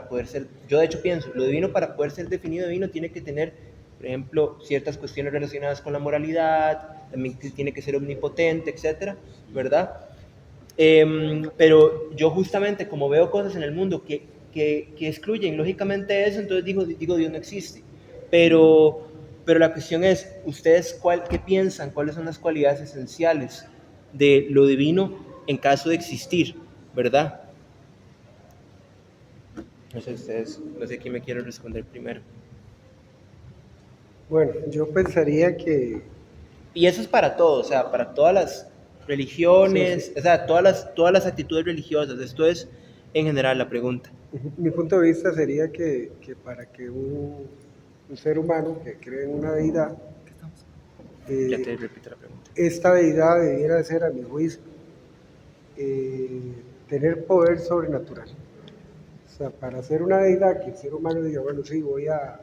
poder ser, yo de hecho pienso, lo divino para poder ser definido divino tiene que tener, por ejemplo, ciertas cuestiones relacionadas con la moralidad, también tiene que ser omnipotente, etcétera, ¿verdad? Pero yo justamente como veo cosas en el mundo que excluyen lógicamente eso, entonces digo Dios no existe. Pero la cuestión es, ¿ustedes qué piensan? ¿Cuáles son las cualidades esenciales de lo divino en caso de existir? ¿Verdad? No sé ustedes, no sé quién me quiere responder primero. Bueno, yo pensaría que Y eso es para todos, o sea, para todas las religiones, sí, o sea, todas las actitudes religiosas. Esto es en general la pregunta. mi punto de vista sería que para que un ser humano que cree en una deidad, Ya eh, te repito la pregunta. esta deidad debiera de ser, a mi juicio, tener poder sobrenatural. O sea, para ser una deidad que el ser humano diga, bueno, sí, voy a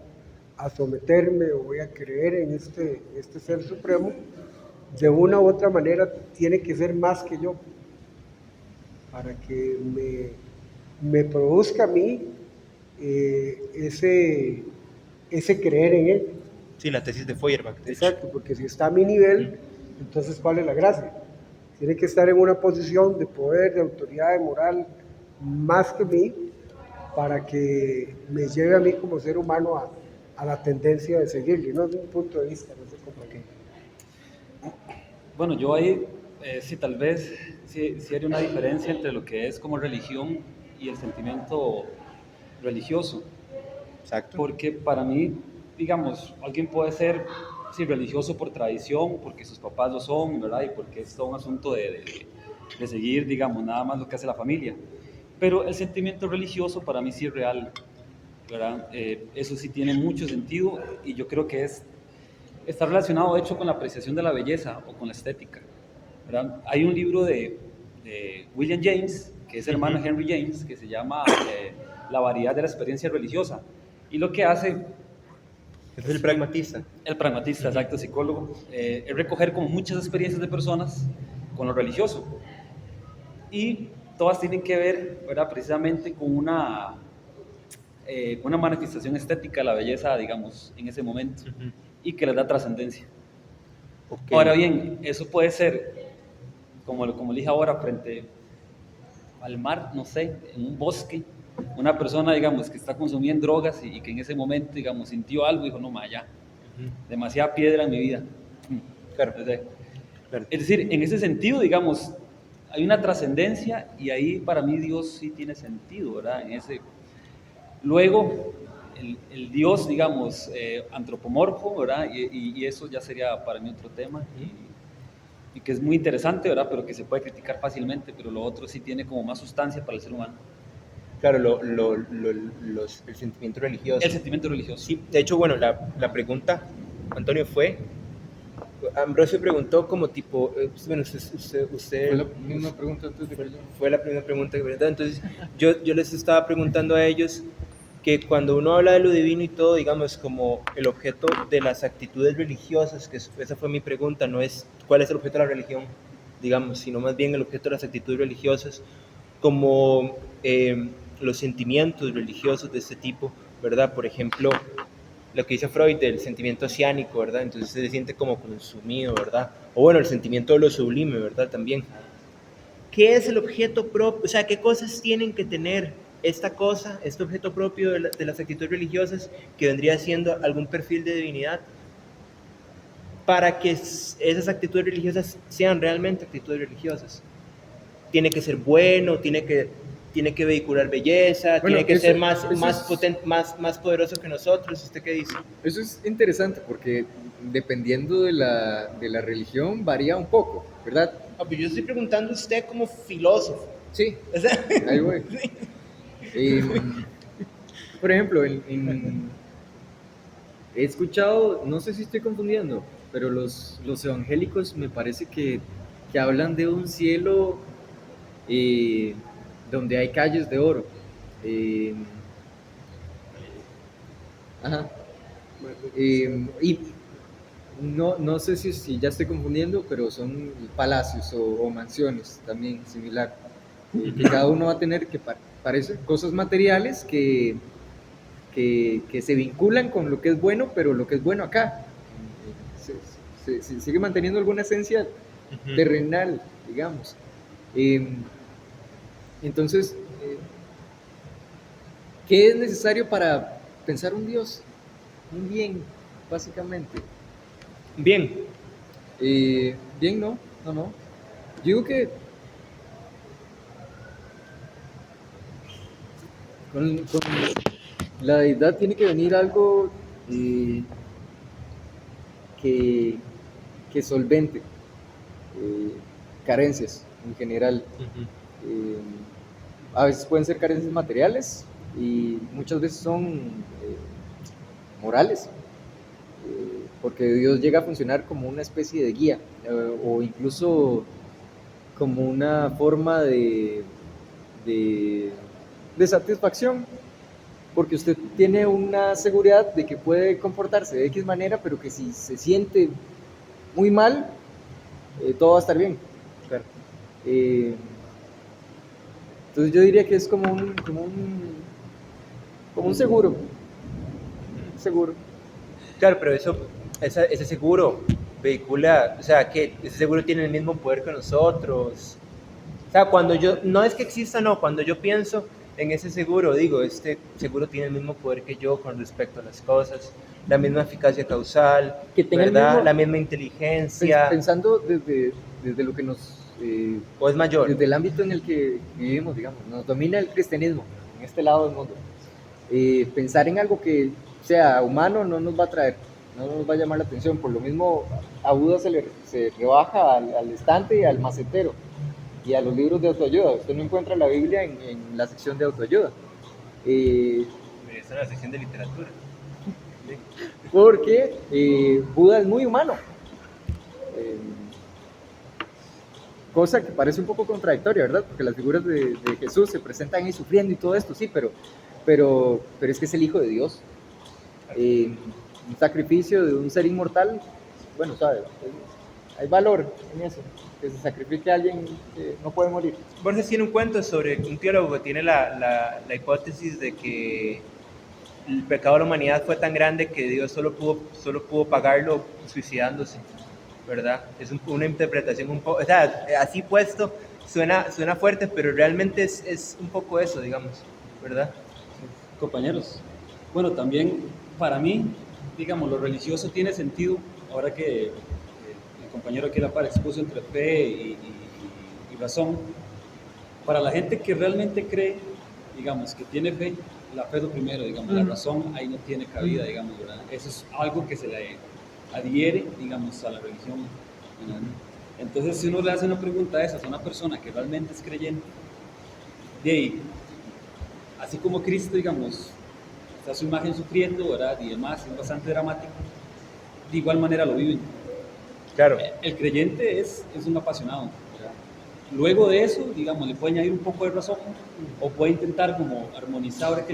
someterme o voy a creer en este ser supremo, de una u otra manera tiene que ser más que yo, para que me produzca a mí ese creer en él. Sí, la tesis de Feuerbach, de hecho. Exacto, porque si está a mi nivel, entonces ¿cuál es la gracia? Tiene que estar en una posición de poder, de autoridad, de moral, más que mí, para que me lleve a mí como ser humano a la tendencia de seguirle, no desde un punto de vista, no sé cómo que. Bueno, yo ahí sí tal vez sí haría una diferencia entre lo que es como religión y el sentimiento religioso. Exacto. Porque para mí, digamos, alguien puede ser sí, religioso por tradición, porque sus papás lo son, ¿verdad? Y porque es todo un asunto de seguir, digamos, nada más lo que hace la familia. Pero el sentimiento religioso para mí sí es real, ¿verdad? Eso sí tiene mucho sentido y yo creo que está relacionado, de hecho, con la apreciación de la belleza o con la estética, ¿verdad? Hay un libro de William James, que es hermano de Henry James, que se llama La variedad de la experiencia religiosa. Y lo que hace Es el pragmatista. el pragmatista, exacto, psicólogo, es recoger como muchas experiencias de personas con lo religioso. Y todas tienen que ver, ¿verdad? Precisamente con una manifestación estética de la belleza, digamos, en ese momento, y que les da trascendencia. Okay. Ahora bien, eso puede ser, como dije ahora, frente al mar, no sé, en un bosque, una persona, digamos, que está consumiendo drogas y que en ese momento, digamos, sintió algo y dijo, no, ma, ya, demasiada piedra en mi vida. Claro. Claro. Es decir, en ese sentido, digamos, hay una trascendencia y ahí para mí Dios sí tiene sentido, ¿verdad? Luego, el Dios, digamos, antropomorfo, ¿verdad? Y eso ya sería para mí otro tema y que es muy interesante, ¿verdad? Pero que se puede criticar fácilmente, pero lo otro sí tiene como más sustancia para el ser humano. Claro, el sentimiento religioso. El sentimiento religioso. Sí, de hecho, bueno, la pregunta, Antonio, fue Ambrosio preguntó como tipo, bueno, usted Fue la misma pregunta antes de que yo. fue la primera pregunta, ¿verdad? Entonces, yo les estaba preguntando a ellos que cuando uno habla de lo divino y todo, digamos, como el objeto de las actitudes religiosas, que esa fue mi pregunta, no es cuál es el objeto de la religión, digamos, sino más bien el objeto de las actitudes religiosas, como los sentimientos religiosos de este tipo, ¿verdad? Por ejemplo, lo que dice Freud del sentimiento oceánico, ¿verdad? Entonces se siente como consumido, ¿verdad? O bueno, el sentimiento de lo sublime, ¿verdad? También. ¿Qué es el objeto propio? O sea, ¿qué cosas tienen que tener esta cosa, este objeto propio de las actitudes religiosas, que vendría siendo algún perfil de divinidad, para que esas actitudes religiosas sean realmente actitudes religiosas? Tiene que ser bueno, tiene que vehicular belleza, Bueno, tiene que eso- ser más, eso más es- potente, más poderoso que nosotros. ¿Usted qué dice? Eso es interesante porque dependiendo de la religión varía un poco, ¿verdad? Yo estoy preguntando a usted como filósofo. Sí, O sea, ahí voy. Por ejemplo, he escuchado, no sé si estoy confundiendo, pero los evangélicos me parece que hablan de un cielo eh, donde hay calles de oro. Eh, ajá. Y no sé si ya estoy confundiendo, pero son palacios o mansiones también similar. Que cada uno va a tener que parece cosas materiales que se vinculan con lo que es bueno, pero lo que es bueno acá. Se sigue manteniendo alguna esencia terrenal, digamos. Eh, entonces, ¿qué es necesario para pensar un Dios? Un bien, básicamente. bien, Bien, no. Yo digo que con la deidad tiene que venir algo eh, que, que solvente carencias en general. Eh, a veces pueden ser carencias materiales y muchas veces son morales, porque Dios llega a funcionar como una especie de guía o incluso como una forma de, de satisfacción, porque usted tiene una seguridad de que puede comportarse de X manera, pero que si se siente muy mal, todo va a estar bien. claro. Entonces yo diría que es como un seguro. Seguro. Claro, pero ese seguro vehicula, o sea, que ese seguro tiene el mismo poder que nosotros. O sea, cuando yo, no es que exista, no, cuando yo pienso en ese seguro, digo, este seguro tiene el mismo poder que yo con respecto a las cosas, la misma eficacia causal, Que tenga el ¿verdad? mismo- La misma inteligencia, Pensando desde lo que nos... o es mayor. desde el ámbito en el que vivimos, digamos, nos domina el cristianismo en este lado del mundo. Pensar en algo que sea humano no nos va a atraer, no nos va a llamar la atención. Por lo mismo, a Buda se rebaja al estante y al macetero y a los libros de autoayuda. Usted no encuentra la Biblia en la sección de autoayuda. Esa es la sección de literatura. Porque Buda es muy humano. Cosa que parece un poco contradictoria, ¿verdad? Porque las figuras de Jesús se presentan ahí sufriendo y todo esto, sí, pero es que es el Hijo de Dios. Un sacrificio de un ser inmortal, bueno, ¿sabes? Hay valor en eso, que se sacrifique a alguien que no puede morir. Borges tiene un cuento sobre un teólogo que tiene la hipótesis de que el pecado de la humanidad fue tan grande que Dios solo pudo pagarlo suicidándose, ¿verdad? Es una interpretación un poco, o sea, así puesto suena fuerte, pero realmente es un poco eso, digamos, ¿verdad? Compañeros, bueno, también para mí, digamos, lo religioso tiene sentido, ahora que el compañero aquí a la par expuso entre fe y razón. Para la gente que realmente cree, digamos, que tiene fe, la fe es lo primero, digamos, la razón ahí no tiene cabida, digamos, ¿verdad? Eso es algo que se le adhiere, digamos, a la religión, ¿verdad? Entonces, si uno le hace una pregunta a esa, a una persona que realmente es creyente, de ahí, así como Cristo, digamos, está su imagen sufriendo, ¿verdad? Y demás, es bastante dramático, de igual manera lo viven. Claro. El creyente es un apasionado. ¿Verdad? Luego de eso, digamos, le puede añadir un poco de razón o puede intentar como armonizar,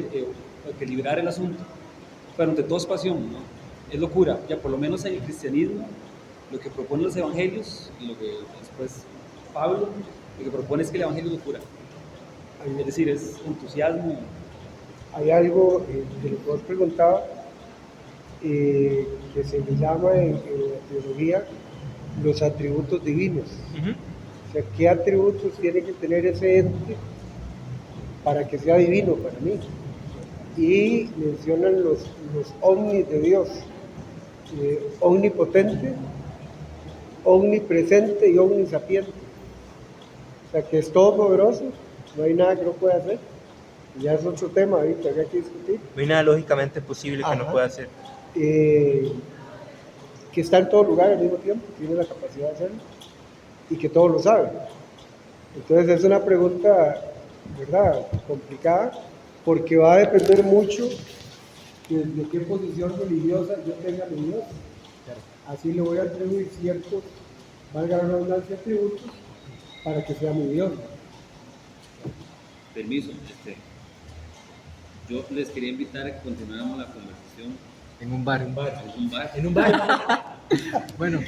equilibrar el asunto, pero ante todo es pasión, ¿no? Es locura. Ya por lo menos en el cristianismo, lo que proponen los evangelios y lo que después Pablo, lo que propone es que el evangelio es locura. Es decir, es entusiasmo. Hay algo de lo que vos preguntaba que se le llama en la teología los atributos divinos. O sea, ¿qué atributos tiene que tener ese ente para que sea divino para mí? Y mencionan los omnis de Dios, omnipotente, omnipresente y omnisapiente. O sea, que es todopoderoso, no hay nada que no pueda hacer. Y ya es otro tema ahí que habría que discutir. No hay nada lógicamente posible que no pueda hacer. Que está en todo lugar al mismo tiempo, tiene la capacidad de hacerlo y que todo lo sabe. Entonces es una pregunta, ¿verdad?, complicada, porque va a depender mucho de qué posición religiosa yo tenga mi Dios. Así le voy a atribuir ciertos, valga la redundancia, atributos para que sea mi Dios. Permiso, yo les quería invitar a que continuáramos la conversación En un bar. en un bar. En un bar. Bueno.